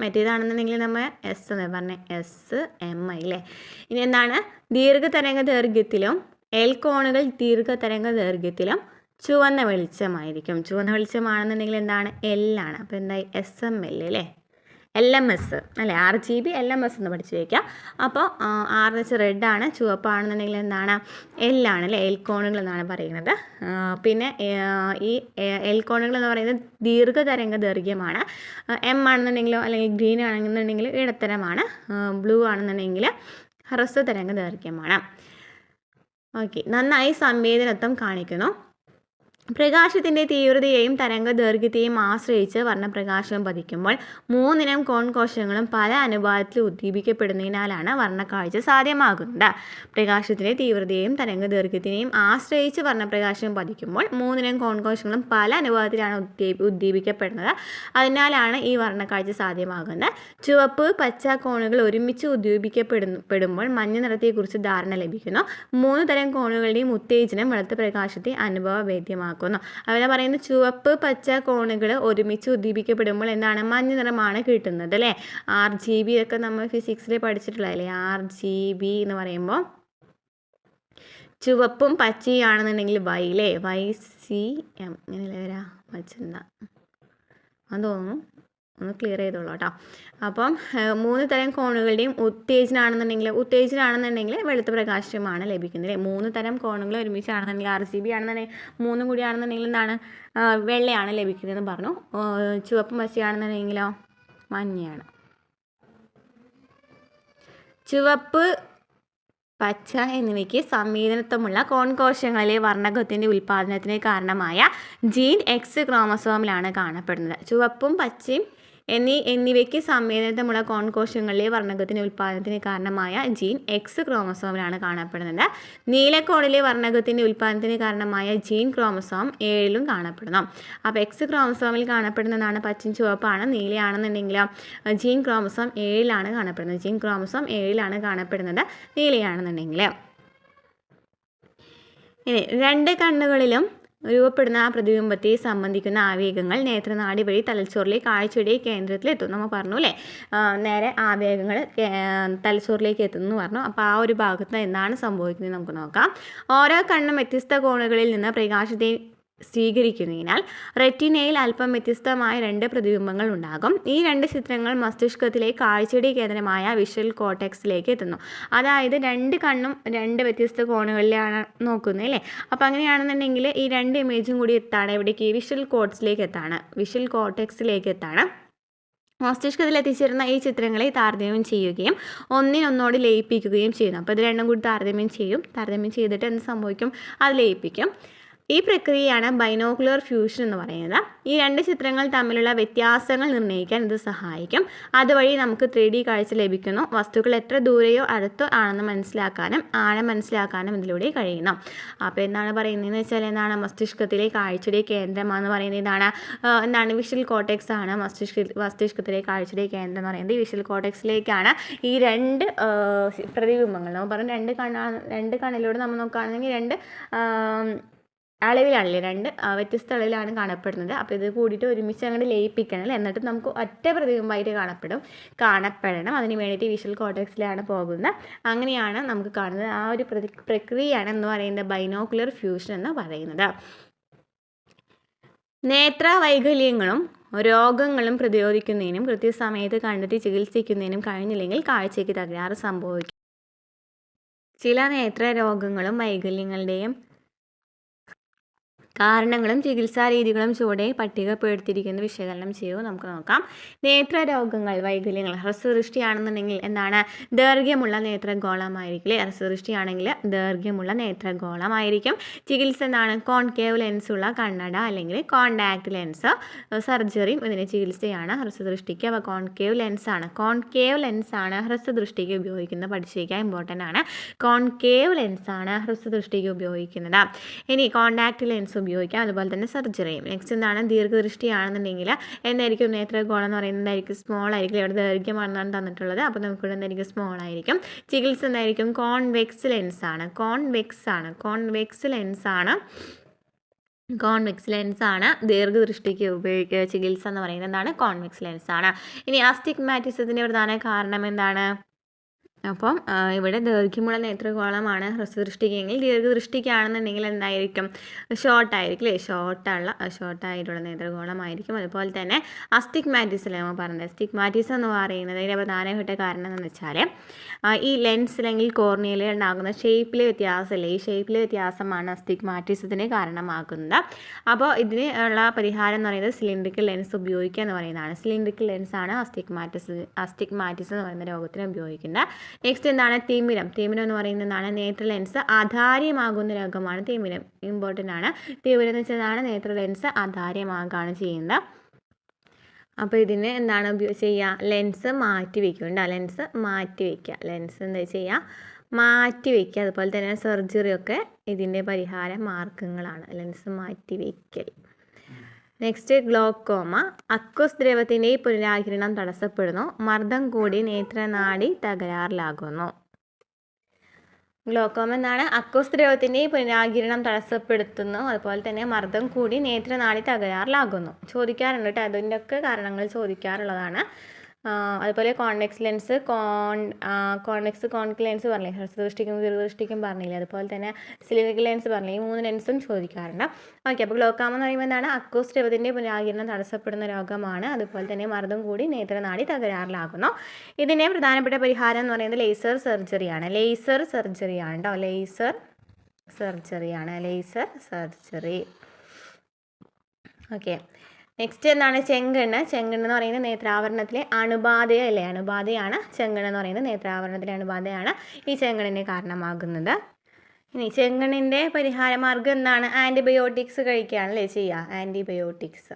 മറ്റേതാണെന്നുണ്ടെങ്കിൽ നമ്മൾ എസ് എന്ന് പറഞ്ഞ എസ് എം ഐ അല്ലേ. ഇനി എന്താണ്, ദീർഘതരംഗ ദൈർഘ്യത്തിലും എൽ കോണുകൾ ദീർഘതരംഗ ദൈർഘ്യത്തിലും ചുവന്ന വെളിച്ചമായിരിക്കും. ചുവന്ന വെളിച്ചമാണെന്നുണ്ടെങ്കിൽ എന്താണ്, എല്ലാണ്. അപ്പോൾ എന്തായി, SML അല്ലേ, LMS അല്ലേ. RGB LMS എന്ന് പഠിച്ചു വയ്ക്കുക. അപ്പോൾ R എന്ന് വെച്ചാൽ റെഡാണ്, ചുവപ്പാണെന്നുണ്ടെങ്കിൽ എന്താണ്, എല്ലാണ് അല്ലേ. എൽ കോണുകൾ എന്നാണ് പറയുന്നത്. പിന്നെ ഈ എൽ കോണുകൾ എന്ന് പറയുന്നത് ദീർഘതരംഗ ദൈർഘ്യമാണ്. എം ആണെന്നുണ്ടെങ്കിലോ അല്ലെങ്കിൽ ഗ്രീൻ ആണെന്നുണ്ടെങ്കിൽ ഇടത്തരമാണ്. ബ്ലൂ ആണെന്നുണ്ടെങ്കിൽ ഹ്രസ്വതരംഗ ദൈർഘ്യമാണ്. ഓക്കെ, നന്നായി സംവേദനത്വം കാണിക്കുന്നു. പ്രകാശത്തിൻ്റെ തീവ്രതയെയും തരംഗ ദൈർഘ്യത്തെയും ആശ്രയിച്ച് വർണ്ണപ്രകാശം പതിക്കുമ്പോൾ 3 ഇനം കോശങ്ങളും പല അനുപാതത്തിൽ ഉദ്ദീപിക്കപ്പെടുന്നതിനാലാണ് വർണ്ണക്കാഴ്ച സാധ്യമാകുന്നത്. പ്രകാശത്തിൻ്റെ തീവ്രതയെയും തരംഗ ദൈർഘ്യത്തിനെയും ആശ്രയിച്ച് വർണ്ണപ്രകാശം പതിക്കുമ്പോൾ 3 ഇനം കോശങ്ങളും പല അനുപാതത്തിലാണ് ഉദ്ദീപിക്കപ്പെടുന്നത്. അതിനാലാണ് ഈ വർണ്ണക്കാഴ്ച സാധ്യമാകുന്നത്. ചുവപ്പ് പച്ച കോണുകൾ ഒരുമിച്ച് ഉദ്ദീപിക്കപ്പെടുമ്പോൾ മഞ്ഞ നിറത്തെക്കുറിച്ച് ധാരണ ലഭിക്കുന്നു. 3 തരം കോണുകളുടെയും ഉത്തേജനം വെളുത്ത പ്രകാശത്തെ അനുഭവവേദ്യമാക്കുന്നു. അവിടെ പറയുന്നത് ചുവപ്പ് പച്ച കോണുകൾ ഒരുമിച്ച് ഉദ്ദീപിക്കപ്പെടുമ്പോൾ എന്താണ്, മഞ്ഞ നിറമാണ് കിട്ടുന്നത് അല്ലേ. RGB ഒക്കെ നമ്മൾ ഫിസിക്സിൽ പഠിച്ചിട്ടുള്ളതല്ലേ. RGB എന്ന് പറയുമ്പോൾ ചുവപ്പും പച്ചയും ആണെന്നുണ്ടെങ്കിൽ YCM ഇങ്ങനെയല്ലേ വരാ, വച്ചെന്താ അത് തോന്നുന്നു, ഒന്ന് ക്ലിയർ ചെയ്തോളൂ കേട്ടോ. അപ്പം 3 തരം കോണുകളുടെയും ഉത്തേജനാണെന്നുണ്ടെങ്കിൽ വെളുത്ത പ്രകാശമാണ് ലഭിക്കുന്നത്. 3 തരം കോണുകൾ ഒരുമിച്ചാണെന്നുണ്ടെങ്കിൽ RGB ആണെന്നുണ്ടെങ്കിൽ 3 കൂടി ആണെന്നുണ്ടെങ്കിൽ എന്താണ്, വെള്ളയാണ് ലഭിക്കുന്നതെന്ന് പറഞ്ഞു. ചുവപ്പ് പച്ചയാണെന്നുണ്ടെങ്കിലോ മഞ്ഞയാണ്. ചുവപ്പ് പച്ച എന്നിവയ്ക്ക് സംവേദനത്വമുള്ള കോൺകോശങ്ങളിലെ വർണ്ണകത്തിൻ്റെ ഉൽപ്പാദനത്തിന് കാരണമായ ജീൻ എക്സ് ക്രോമസോമിലാണ് കാണപ്പെടുന്നത്. ചുവപ്പും പച്ചയും എന്നിവയ്ക്ക് സംവേദനത്വമുള്ള കോൺകോശങ്ങളിലെ വർണ്ണകത്തിൻ്റെ ഉൽപ്പാദനത്തിന് കാരണമായ ജീൻ എക്സ് ക്രോമസോമിലാണ് കാണപ്പെടുന്നത്. നീലക്കോണിലെ വർണ്ണകത്തിൻ്റെ ഉൽപ്പാദനത്തിന് കാരണമായ ജീൻ ക്രോമസോം 7 കാണപ്പെടുന്നു. അപ്പോൾ എക്സ് ക്രോമസോമിൽ കാണപ്പെടുന്നതാണ് പച്ചയും ചുവപ്പാണ്. നീലയാണെന്നുണ്ടെങ്കിൽ ജീൻ ക്രോമസോം 7 കാണപ്പെടുന്നത്. ജീൻ ക്രോമസോം 7 കാണപ്പെടുന്നത് നീലയാണെന്നുണ്ടെങ്കിൽ. ഇനി 2 കണ്ണുകളിലും രൂപപ്പെടുന്ന ആ പ്രതിബിംബത്തെ സംബന്ധിക്കുന്ന ആവേഗങ്ങൾ നേത്രനാടി വഴി തലച്ചോറിലെ കാഴ്ചയുടെ കേന്ദ്രത്തിലെത്തും. നമ്മൾ പറഞ്ഞു അല്ലേ, നേരെ ആവേഗങ്ങൾ തലച്ചോറിലേക്ക് എത്തുന്നു എന്ന് പറഞ്ഞു. അപ്പോൾ ആ ഒരു ഭാഗത്ത് എന്താണ് സംഭവിക്കുന്നത് നമുക്ക് നോക്കാം. ഓരോ കണ്ണും വ്യത്യസ്ത കോണുകളിൽ നിന്ന് പ്രകാശത്തെ സ്വീകരിക്കുന്നതിനാൽ റെറ്റിനയിൽ അല്പം വ്യത്യസ്തമായ 2 പ്രതിബിംബങ്ങൾ ഉണ്ടാകും. ഈ 2 ചിത്രങ്ങൾ മസ്തിഷ്കത്തിലെ കാഴ്ചയുടെ കേന്ദ്രമായ വിഷ്വൽ കോർട്ടെക്സിലേക്ക് എത്തുന്നു. അതായത് 2 കണ്ണും 2 വ്യത്യസ്ത കോണുകളിലാണ് നോക്കുന്നത് അല്ലേ. അപ്പോൾ അങ്ങനെയാണെന്നുണ്ടെങ്കിൽ ഈ 2 ഇമേജും കൂടി എത്താണ് എവിടേക്ക്? വിഷ്വൽ കോർട്ടെക്സിലേക്ക് എത്താണ്. മസ്തിഷ്കത്തിൽ എത്തിച്ചേരുന്ന ഈ ചിത്രങ്ങളെ താരതമ്യം ചെയ്യുകയും ഒന്നിനൊന്നോട് ലയിപ്പിക്കുകയും ചെയ്യുന്നു. അപ്പോൾ ഇത് രണ്ടും കൂടി താരതമ്യം ചെയ്തിട്ട് എന്ത് സംഭവിക്കും? അത് ലയിപ്പിക്കും. ഈ പ്രക്രിയയാണ് ബൈനോക്കുലർ ഫ്യൂഷൻ എന്ന് പറയുന്നത്. ഈ 2 ചിത്രങ്ങൾ തമ്മിലുള്ള വ്യത്യാസങ്ങൾ നിർണ്ണയിക്കാൻ ഇത് സഹായിക്കും. അതുവഴി നമുക്ക് 3D കാഴ്ച ലഭിക്കുന്നു. വസ്തുക്കൾ എത്ര ദൂരെയോ അടുത്തോ ആണെന്ന് മനസ്സിലാക്കാനും ആഴം മനസ്സിലാക്കാനും ഇതിലൂടെ കഴിയുന്നു. അപ്പോൾ എന്താണ് പറയുന്നതെന്ന് വെച്ചാൽ എന്താണ്? മസ്തിഷ്കത്തിലെ കാഴ്ചയുടെ കേന്ദ്രമാണെന്ന് പറയുന്നത് എന്താണ്? വിഷ്വൽ കോർട്ടെക്സ് ആണ് മസ്തിഷ്കത്തിലെ കാഴ്ചയുടെ കേന്ദ്രം എന്ന് പറയുന്നത്. വിഷ്വൽ കോർട്ടെക്സിലേക്കാണ് ഈ 2 പ്രതിബിംബങ്ങൾ. നമ്മൾ പറഞ്ഞു 2 കണ്ണിലൂടെ നമ്മൾ നോക്കുകയാണെങ്കിൽ 2 അളവിലാണല്ലേ, 2 വ്യത്യസ്ത അളവിലാണ് കാണപ്പെടുന്നത്. അപ്പോൾ ഇത് കൂടിയിട്ട് ഒരുമിച്ച് അങ്ങോട്ട് ലയിപ്പിക്കണം. എന്നിട്ട് നമുക്ക് ഒറ്റ പ്രതിബിംബമായിട്ട് കാണപ്പെടണം. അതിന് വേണ്ടിയിട്ട് വിഷ്വൽ കോർട്ടെക്സിലാണ് പോകുന്നത്. അങ്ങനെയാണ് നമുക്ക് കാണുന്നത്. ആ ഒരു പ്രക്രിയയാണ് എന്ന് പറയുന്നത് ബൈനോക്കുലർ ഫ്യൂഷൻ എന്ന് പറയുന്നത്. നേത്രവൈകല്യങ്ങളും രോഗങ്ങളും പ്രതിരോധിക്കുന്നതിനും കൃത്യസമയത്ത് കണ്ടെത്തി ചികിത്സിക്കുന്നതിനും കഴിഞ്ഞില്ലെങ്കിൽ കാഴ്ചയ്ക്ക് തകരാറ് സംഭവിക്കും. ചില നേത്രരോഗങ്ങളും വൈകല്യങ്ങളുടെയും കാരണങ്ങളും ചികിത്സാ രീതികളും ചുവടെ പട്ടികപ്പെടുത്തിയിരിക്കുന്നത് വിശകലനം ചെയ്യുമോ നമുക്ക് നോക്കാം. നേത്രരോഗങ്ങൾ, വൈകല്യങ്ങൾ. ഹ്രസ്വദൃഷ്ടിയാണെന്നുണ്ടെങ്കിൽ എന്താണ്? ദൈർഘ്യമുള്ള നേത്രഗോളമായിരിക്കും. ഹ്രസ്വദൃഷ്ടിയാണെങ്കിൽ ദൈർഘ്യമുള്ള നേത്രഗോളമായിരിക്കും. ചികിത്സ എന്താണ്? കോൺകേവ് ലെൻസ് ഉള്ള കണ്ണട അല്ലെങ്കിൽ കോണ്ടാക്ട് ലെൻസ്. സർജറിയും ഇതിന് ചികിത്സയാണ് ഹ്രസ്വദൃഷ്ടിക്ക്. അപ്പോൾ കോൺകേവ് ലെൻസാണ് ഹ്രസ്വദൃഷ്ടിക്ക് ഉപയോഗിക്കുന്നത്. പഠിച്ചിരിക്കുക, ഇമ്പോർട്ടൻ്റ് ആണ്. കോൺകേവ് ലെൻസാണ് ഹ്രസ്വദൃഷ്ടിക്ക് ഉപയോഗിക്കുന്നത്. ഇനി കോണ്ടാക്ട് ലെൻസ് ഉപയോഗിക്കാം. അതുപോലെ തന്നെ സർജറിയും. നെക്സ്റ്റ് എന്താണ്? ദീർഘദൃഷ്ടിയാണെന്നുണ്ടെങ്കിൽ എന്തായിരിക്കും? നേത്രഗോളം എന്ന് പറയുന്നതായിരിക്കും സ്മോൾ ആയിരിക്കും. ഇവിടെ ദൈർഘ്യമാണെന്നാണ് തന്നിട്ടുള്ളത്. അപ്പോൾ നമുക്കിവിടെ എന്തായിരിക്കും? സ്മോൾ ആയിരിക്കും. ചികിത്സ എന്തായിരിക്കും? കോൺവെക്സ് ലെൻസാണ് ദീർഘദൃഷ്ടിക്ക് ഉപയോഗിക്കുക. ചികിത്സ എന്ന് പറയുന്നത് എന്താണ്? കോൺവെക്സ് ലെൻസാണ്. ഇനി അസ്റ്റിഗ്മാറ്റിസത്തിൻ്റെ പ്രധാന കാരണം എന്താണ്? അപ്പം ഇവിടെ ദൈർഘ്യമുള്ള നേത്രഗോളമാണ് ഹ്രസ്വദൃഷ്ടിക്കെങ്കിൽ, ദീർഘദൃഷ്ടിക്കാണെന്നുണ്ടെങ്കിൽ എന്തായിരിക്കും? ഷോർട്ടായിട്ടുള്ള നേത്രഗോളമായിരിക്കും. അതുപോലെ തന്നെ അസ്റ്റിഗ്മാറ്റിസിൽ നമ്മൾ പറഞ്ഞത്, അസ്റ്റിഗ്മാറ്റിസം എന്ന് പറയുന്നത് ഇതിൻ്റെ പ്രധാനപ്പെട്ട കാരണം എന്ന് വെച്ചാൽ ഈ ലെൻസ് അല്ലെങ്കിൽ കോർണിയയിൽ ഉണ്ടാകുന്ന ഷേപ്പിലെ വ്യത്യാസമല്ലേ, ഈ ഷേപ്പിലെ വ്യത്യാസമാണ് അസ്റ്റിഗ്മാറ്റിസത്തിന് കാരണമാക്കുന്നത്. അപ്പോൾ ഇതിന് ഉള്ള പരിഹാരം എന്ന് പറയുന്നത് സിലിണ്ടറിക്കൽ ലെൻസ് ഉപയോഗിക്കുക എന്ന് പറയുന്നതാണ്. സിലിണ്ടറിക്കൽ ലെൻസാണ് അസ്റ്റിഗ്മാറ്റിസ് എന്ന് പറയുന്ന രോഗത്തിന് ഉപയോഗിക്കുന്നത്. നെക്സ്റ്റ് എന്താണ്? തിമിരം എന്ന് പറയുന്നതാണ് നേത്ര ലെൻസ് ആധാര്യമാകുന്ന രോഗമാണ് തിമിരം. ഇമ്പോർട്ടൻ്റ് ആണ്. തിമിരം എന്ന് വെച്ചാൽ നേത്ര ലെൻസ് ആധാര്യമാകുകയാണ് ചെയ്യുന്നത്. അപ്പോൾ ഇതിന് എന്താണ് ചെയ്യുക? ലെൻസ് മാറ്റി വയ്ക്കുക. ലെൻസ് എന്താ ചെയ്യുക? മാറ്റി വയ്ക്കുക. അതുപോലെ തന്നെ സർജറിയൊക്കെ ഇതിൻ്റെ പരിഹാര മാർഗങ്ങളാണ്. ലെൻസ് മാറ്റി വയ്ക്കൽ. Next glaucoma. അക്വസ് ദ്രവത്തിൻ്റെ പുനരാകിരണം തടസ്സപ്പെടുന്നു. മർദ്ദം കൂടി നേത്രനാടി തകരാറിലാകുന്നു. ഗ്ലോക്കോമ എന്നാണ്? അക്വസ് ദ്രവത്തിൻ്റെ പുനരാകിരണം തടസ്സപ്പെടുത്തുന്നു. അതുപോലെ തന്നെ മർദ്ദം കൂടി നേത്രനാടി തകരാറിലാകുന്നു. ചോദിക്കാറുണ്ട് കേട്ടോ, അതിൻ്റെ ഒക്കെ കാരണങ്ങൾ ചോദിക്കാറുള്ളതാണ്. അതുപോലെ കോൺവെക്സ് ലെൻസ്, കോൺകേവ് ലെൻസ് പറഞ്ഞില്ലേ, ഹ്രസ്വദൃഷ്ടിക്കും ദീർഘദൃഷ്ടിക്കും പറഞ്ഞില്ലേ. അതുപോലെ തന്നെ സിലിണ്ടറിക്കൽ ലെൻസ് പറഞ്ഞില്ലേ. ഈ 3 ലെൻസും ചോദിക്കാറുണ്ട്. ഓക്കെ, അപ്പോൾ ഗ്ലോക്കോമ എന്ന് പറയുമ്പോൾ എന്താണ്? അക്വസ് ദ്രവത്തിൻ്റെ പുനരാകിരണം തടസ്സപ്പെടുന്ന രോഗമാണ്. അതുപോലെ തന്നെ മർദ്ദം കൂടി നേത്രനാടി തകരാറിലാകുന്നു. ഇതിൻ്റെ പ്രധാനപ്പെട്ട പരിഹാരം എന്ന് പറയുന്നത് ലേസർ സർജറിയാണ് കേട്ടോ. Laser surgery. ഓക്കെ, നെക്സ്റ്റ് എന്താണ് ചെങ്കണ്ണ്. ചെങ്കണ്ണ് എന്ന് പറയുന്നത് നേത്രാവരണത്തിലെ അണുബാധയല്ലേ, അണുബാധയാണ് ചെങ്കണ്ണ് എന്ന് പറയുന്നത്. നേത്രാവരണത്തിലെ അണുബാധയാണ് ഈ ചെങ്കണ്ണിന് കാരണമാകുന്നത്. ഇനി ചെങ്കണ്ണിൻ്റെ പരിഹാരമാർഗ്ഗം എന്താണ്? ആൻറ്റിബയോട്ടിക്സ് കഴിക്കുകയാണല്ലേ ചെയ്യുക, ആൻറ്റിബയോട്ടിക്സ്.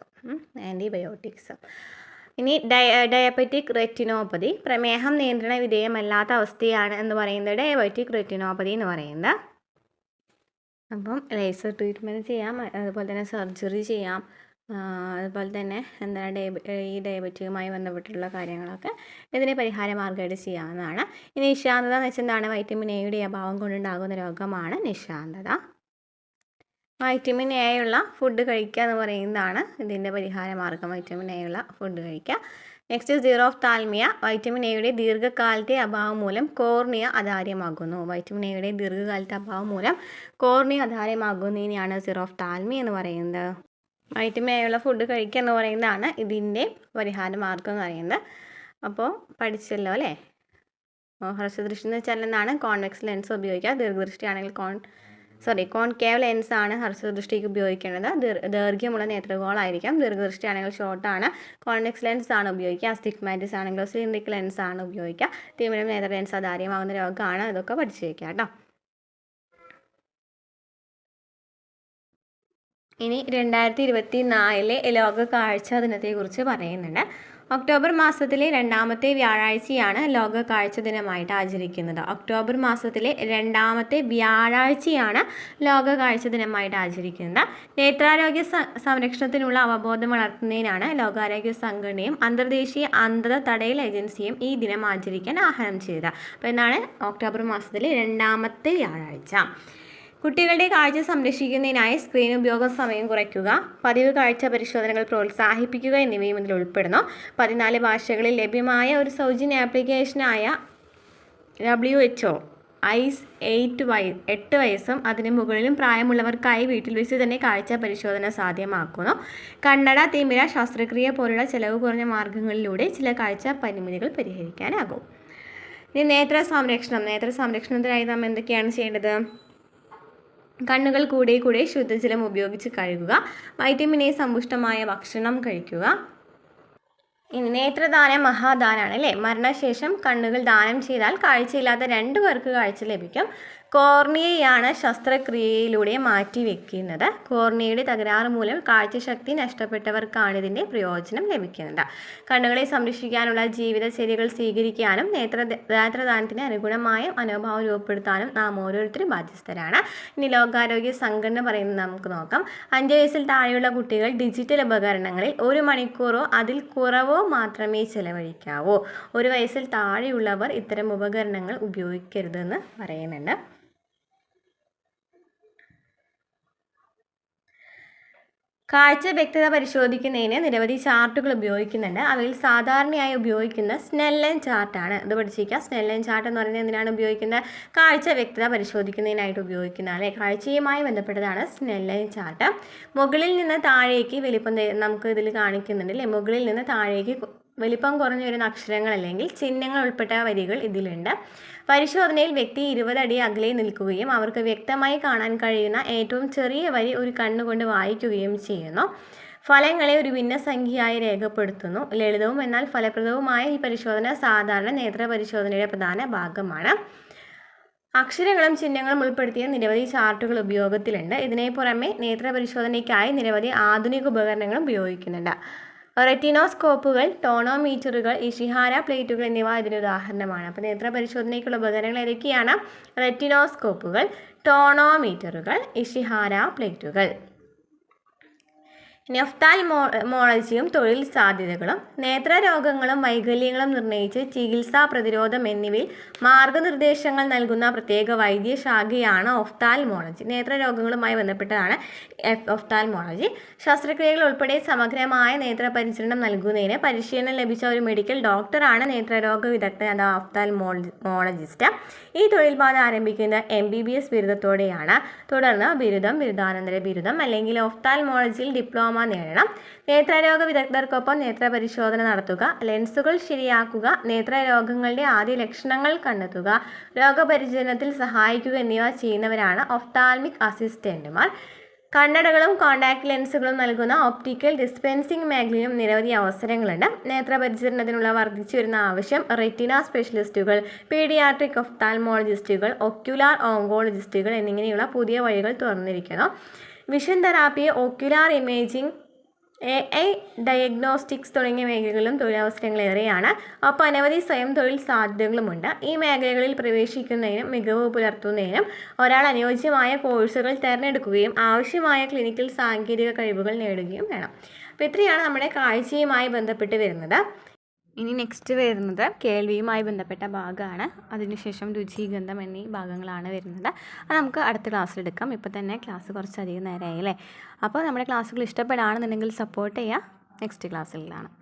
ഇനി ഡയബറ്റിക് റെറ്റിനോപ്പതി, പ്രമേഹം നിയന്ത്രണ വിധേയമല്ലാത്ത അവസ്ഥയാണ് എന്ന് പറയുന്നത് ഡയബറ്റിക് റെറ്റിനോപ്പതി എന്ന് പറയുന്നത്. അപ്പം ലേസർ ട്രീറ്റ്മെൻറ്റ് ചെയ്യാം, അതുപോലെ തന്നെ സർജറി ചെയ്യാം, അതുപോലെ തന്നെ എന്താണ് ഈ ഡയബറ്റിക്കുമായി ബന്ധപ്പെട്ടുള്ള കാര്യങ്ങളൊക്കെ ഇതിന് പരിഹാര മാർഗ്ഗമായിട്ട് ചെയ്യാവുന്നതാണ്. ഈ നിശാന്തത എന്ന് വെച്ചാൽ എന്താണ്? വൈറ്റമിൻ എയുടെ അഭാവം കൊണ്ടുണ്ടാകുന്ന രോഗമാണ് നിശാന്തത. വൈറ്റമിൻ എ ഉള്ള ഫുഡ് കഴിക്കുക എന്ന് പറയുന്നതാണ് ഇതിൻ്റെ പരിഹാര മാർഗ്ഗം. വൈറ്റമിൻ എ ഉള്ള ഫുഡ് കഴിക്കുക. നെക്സ്റ്റ് സീറോഫ്താൽമിയ, വൈറ്റമിൻ എയുടെ ദീർഘകാലത്തെ അഭാവം മൂലം കോർണിയ അധാര്യമാകുന്നു. വൈറ്റമിൻ എയുടെ ദീർഘകാലത്തെ അഭാവം മൂലം കോർണിയ അധാര്യമാകുന്നതിനെയാണ് സീറോഫ്താൽമിയ എന്ന് പറയുന്നത്. വൈറ്റമിൻ എ ഉള്ള ഫുഡ് കഴിക്കുക എന്ന് പറയുന്നതാണ് ഇതിൻ്റെ പരിഹാര മാർഗ്ഗം എന്ന് പറയുന്നത്. അപ്പോൾ പഠിച്ചല്ലോ അല്ലേ? ഹ്രസ്വദൃഷ്ടി എന്ന് വെച്ചാൽ എന്താണ്? കോൺവെക്സ് ലെൻസ് ഉപയോഗിക്കുക. ദീർഘദൃഷ്ടിയാണെങ്കിൽ കോൺകേവ് ലെൻസ് ആണ് ഹ്രസ്വദൃഷ്ടിക്ക് ഉപയോഗിക്കേണ്ടത്. ദൈർഘ്യമുള്ള നേത്രഗോളായിരിക്കും. ദീർഘദൃഷ്ടിയാണെങ്കിൽ ഷോർട്ടാണ്. കോൺവെക്സ് ലെൻസ് ആണ് ഉപയോഗിക്കുക. അസ്റ്റിഗ്മാറ്റിസ് ആണെങ്കിലോ സിലിണ്ടറിക് ലെൻസ് ആണ് ഉപയോഗിക്കുക. തിമിരം നേത്ര ലെൻസ് അധാര്യമാകുന്ന രോഗമാണ്. ഇതൊക്കെ പഠിച്ചു വയ്ക്കുക കേട്ടോ. ഇനി 2024 ലോക കാഴ്ച ദിനത്തെക്കുറിച്ച് പറയുന്നുണ്ട്. ഒക്ടോബർ മാസത്തിലെ 2ാമത്തെ വ്യാഴാഴ്ചയാണ് ലോക കാഴ്ച ദിനമായിട്ട് ആചരിക്കുന്നത്. ഒക്ടോബർ മാസത്തിലെ 2ാമത്തെ വ്യാഴാഴ്ചയാണ് ലോക കാഴ്ച ദിനമായിട്ട് ആചരിക്കുന്നത്. നേത്രാരോഗ്യ സംരക്ഷണത്തിനുള്ള അവബോധം വളർത്തുന്നതിനാണ് ലോകാരോഗ്യ സംഘടനയും അന്തർദേശീയ അന്ധത തടയൽ ഏജൻസിയും ഈ ദിനം ആചരിക്കാൻ ആഹ്വാനം ചെയ്തത്. അപ്പോൾ എന്നാണ് ഒക്ടോബർ മാസത്തിലെ 2ാമത്തെ വ്യാഴാഴ്ച. കുട്ടികളുടെ കാഴ്ച സംരക്ഷിക്കുന്നതിനായി സ്ക്രീൻ ഉപയോഗ സമയം കുറയ്ക്കുക, പതിവ് കാഴ്ച പരിശോധനകൾ പ്രോത്സാഹിപ്പിക്കുക എന്നിവയും ഇതിൽ ഉൾപ്പെടുന്നു. 14 ഭാഷകളിൽ ലഭ്യമായ ഒരു സൗജന്യ ആപ്ലിക്കേഷനായ WHO ഐസ് 8 വയസ്സും അതിന് മുകളിലും പ്രായമുള്ളവർക്കായി വീട്ടിൽ വെച്ച് തന്നെ കാഴ്ച പരിശോധന സാധ്യമാക്കുന്നു. കണ്ണട, തിമിര ശസ്ത്രക്രിയ പോലുള്ള ചെലവ് കുറഞ്ഞ മാർഗങ്ങളിലൂടെ ചില കാഴ്ച പരിമിതികൾ പരിഹരിക്കാനാകും. ഇനി നേത്ര സംരക്ഷണത്തിനായി നാം എന്തൊക്കെയാണ് ചെയ്യേണ്ടത്? കണ്ണുകൾ കൂടെ ശുദ്ധജലം ഉപയോഗിച്ച് കഴുകുക, വൈറ്റമിൻ എ സമ്പുഷ്ടമായ ഭക്ഷണം കഴിക്കുക. ഇനി നേത്രദാനം മഹാദാനാണ് അല്ലേ? മരണശേഷം കണ്ണുകൾ ദാനം ചെയ്താൽ കാഴ്ചയില്ലാത്ത 2 പേർക്ക് കാഴ്ച ലഭിക്കും. കോർണിയയാണ് ശസ്ത്രക്രിയയിലൂടെ മാറ്റി വയ്ക്കുന്നത്. കോർണിയയുടെ തകരാറ് മൂലം കാഴ്ചശക്തി നഷ്ടപ്പെട്ടവർക്കാണ് ഇതിൻ്റെ പ്രയോജനം ലഭിക്കുന്നത്. കണ്ണുകളെ സംരക്ഷിക്കാനുള്ള ജീവിതചര്യകൾ സ്വീകരിക്കാനും നേത്രദാനത്തിന് അനുഗുണമായ മനോഭാവം രൂപപ്പെടുത്താനും നാം ഓരോരുത്തരും ബാധ്യസ്ഥരാണ്. ഇനി ലോകാരോഗ്യ സംഘടന പറയുന്നത് നമുക്ക് നോക്കാം. 5 വയസ്സിൽ താഴെയുള്ള കുട്ടികൾ ഡിജിറ്റൽ ഉപകരണങ്ങളിൽ 1 മണിക്കൂറോ അതിൽ കുറവോ മാത്രമേ ചെലവഴിക്കാവൂ. 1 വയസ്സിൽ താഴെയുള്ളവർ ഇത്തരം ഉപകരണങ്ങൾ ഉപയോഗിക്കരുതെന്ന് പറയുന്നുണ്ട്. കാഴ്ച വ്യക്തത പരിശോധിക്കുന്നതിന് നിരവധി ചാർട്ടുകൾ ഉപയോഗിക്കുന്നുണ്ട്. അവയിൽ സാധാരണയായി ഉപയോഗിക്കുന്ന സ്നെല്ലൻ ചാർട്ടാണ്. ഇത് പഠിച്ചിരിക്കുക. സ്നെല്ലൻ ചാർട്ട് എന്ന് പറയുന്നത് എന്തിനാണ് ഉപയോഗിക്കുന്നത്? കാഴ്ച വ്യക്തത പരിശോധിക്കുന്നതിനായിട്ട് ഉപയോഗിക്കുന്നതാണ്. കാഴ്ചയുമായി ബന്ധപ്പെട്ടതാണ് സ്നെല്ലൻ ചാർട്ട്. മുകളിൽ നിന്ന് താഴേക്ക് വലിപ്പം നമുക്ക് ഇതിൽ കാണിക്കുന്നുണ്ട് അല്ലേ? മുകളിൽ നിന്ന് താഴേക്ക് വലിപ്പം കുറഞ്ഞ വരുന്ന അക്ഷരങ്ങൾ അല്ലെങ്കിൽ ചിഹ്നങ്ങൾ ഉൾപ്പെട്ട വരികൾ ഇതിലുണ്ട്. പരിശോധനയിൽ വ്യക്തി 20 അടി അകലെ നിൽക്കുകയും അവർക്ക് വ്യക്തമായി കാണാൻ കഴിയുന്ന ഏറ്റവും ചെറിയ വരി ഒരു കണ്ണുകൊണ്ട് വായിക്കുകയും ചെയ്യുന്നു. ഫലങ്ങളെ ഒരു ഭിന്നസംഖ്യയായി രേഖപ്പെടുത്തുന്നു. ലളിതവും എന്നാൽ ഫലപ്രദവുമായ ഈ പരിശോധന സാധാരണ നേത്ര പരിശോധനയുടെ പ്രധാന ഭാഗമാണ്. അക്ഷരങ്ങളും ചിഹ്നങ്ങളും ഉൾപ്പെടുത്തിയ നിരവധി ചാർട്ടുകൾ ഉപയോഗത്തിലുണ്ട്. ഇതിനെ പുറമെ നേത്ര പരിശോധനയ്ക്കായി നിരവധി ആധുനിക ഉപകരണങ്ങൾ ഉപയോഗിക്കുന്നുണ്ട്. റെറ്റിനോസ്കോപ്പുകൾ, ടോണോമീറ്ററുകൾ, ഇഷിഹാര പ്ലേറ്റുകൾ എന്നിവ ഇതിന് ഉദാഹരണമാണ്. അപ്പോൾ നേത്ര പരിശോധനയ്ക്കുള്ള ഉപകരണങ്ങൾ ഏതൊക്കെയാണ്? റെറ്റിനോസ്കോപ്പുകൾ, ടോണോമീറ്ററുകൾ, ഇഷിഹാര പ്ലേറ്റുകൾ. ഒഫ്താൽമോളജിയും തൊഴിൽ സാധ്യതകളും. നേത്രരോഗങ്ങളും വൈകല്യങ്ങളും നിർണ്ണയിച്ച് ചികിത്സാ പ്രതിരോധം എന്നിവയിൽ മാർഗനിർദ്ദേശങ്ങൾ നൽകുന്ന പ്രത്യേക വൈദ്യശാഖയാണ് ഒഫ്താൽമോളജി. നേത്രരോഗങ്ങളുമായി ബന്ധപ്പെട്ടതാണ് ഒഫ്താൽമോളജി. ശസ്ത്രക്രിയകൾ ഉൾപ്പെടെ സമഗ്രമായ നേത്രപരിചരണം നൽകുന്നതിന് പരിശീലനം ലഭിച്ച ഒരു മെഡിക്കൽ ഡോക്ടറാണ് നേത്രരോഗ വിദഗ്ധൻ അഥവാ ഒഫ്താൽമോളജിസ്റ്റ്. ഈ തൊഴിൽ പാത ആരംഭിക്കുന്നത് MBBS ബിരുദത്തോടെയാണ്. തുടർന്ന് ബിരുദം, ബിരുദാനന്തര ബിരുദം അല്ലെങ്കിൽ ഒഫ്താൽമോളജിയിൽ ഡിപ്ലോമ നേടണം. നേത്രരോഗ വിദഗ്ധർക്കൊപ്പം നേത്രപരിശോധന നടത്തുക, ലെൻസുകൾ ശരിയാക്കുക, നേത്രരോഗങ്ങളുടെ ആദ്യ ലക്ഷണങ്ങൾ കണ്ടെത്തുക, രോഗപരിചരണത്തിൽ സഹായിക്കുക എന്നിവ ചെയ്യുന്നവരാണ് ഒഫ്താൽമിക് അസിസ്റ്റന്റുമാർ. കണ്ണടകളും കോൺടാക്ട് ലെൻസുകളും നൽകുന്ന ഓപ്റ്റിക്കൽ ഡിസ്പെൻസിംഗ് മേഖലയിലും നിരവധി അവസരങ്ങളുണ്ട്. നേത്രപരിചരണത്തിനുള്ള വർദ്ധിച്ചു വരുന്ന ആവശ്യം റെറ്റിന സ്പെഷ്യലിസ്റ്റുകൾ, പീഡിയാട്രിക് ഒഫ്താൽമോളജിസ്റ്റുകൾ, ഒക്യുലാർ ഓങ്കോളജിസ്റ്റുകൾ എന്നിങ്ങനെയുള്ള പുതിയ വഴികൾ തുറന്നിരിക്കുന്നു. Vision therapy, ocular imaging, AI diagnostics തുടങ്ങിയ മേഖലകളിലും തൊഴിലവസരങ്ങൾ ഏറെയാണ്. ഒപ്പം അനവധി സ്വയം തൊഴിൽ സാധ്യതകളുമുണ്ട്. ഈ മേഖലകളിൽ പ്രവേശിക്കുന്നതിനും മികവ് പുലർത്തുന്നതിനും ഒരാൾ അനുയോജ്യമായ കോഴ്സുകൾ തിരഞ്ഞെടുക്കുകയും ആവശ്യമായ ക്ലിനിക്കൽ സാങ്കേതിക കഴിവുകൾ നേടുകയും വേണം. അപ്പോൾ ഇത്രയാണ് നമ്മുടെ കാഴ്ചയുമായി ബന്ധപ്പെട്ട് വരുന്നത്. ഇനി നെക്സ്റ്റ് വരുന്നത് കേൾവിയുമായി ബന്ധപ്പെട്ട ഭാഗമാണ്. അതിനുശേഷം രുചി, ഗന്ധം എന്നീ ഭാഗങ്ങളാണ് വരുന്നത്. അത് നമുക്ക് അടുത്ത ക്ലാസ്സിലെടുക്കാം. ഇപ്പോൾ തന്നെ ക്ലാസ് കുറച്ചധികം നേരമായി അല്ലേ. അപ്പോൾ നമ്മുടെ ക്ലാസ്സുകൾ ഇഷ്ടപ്പെടുകയാണെന്നുണ്ടെങ്കിൽ സപ്പോർട്ട് ചെയ്യുക. നെക്സ്റ്റ് ക്ലാസ്സിലാണ്.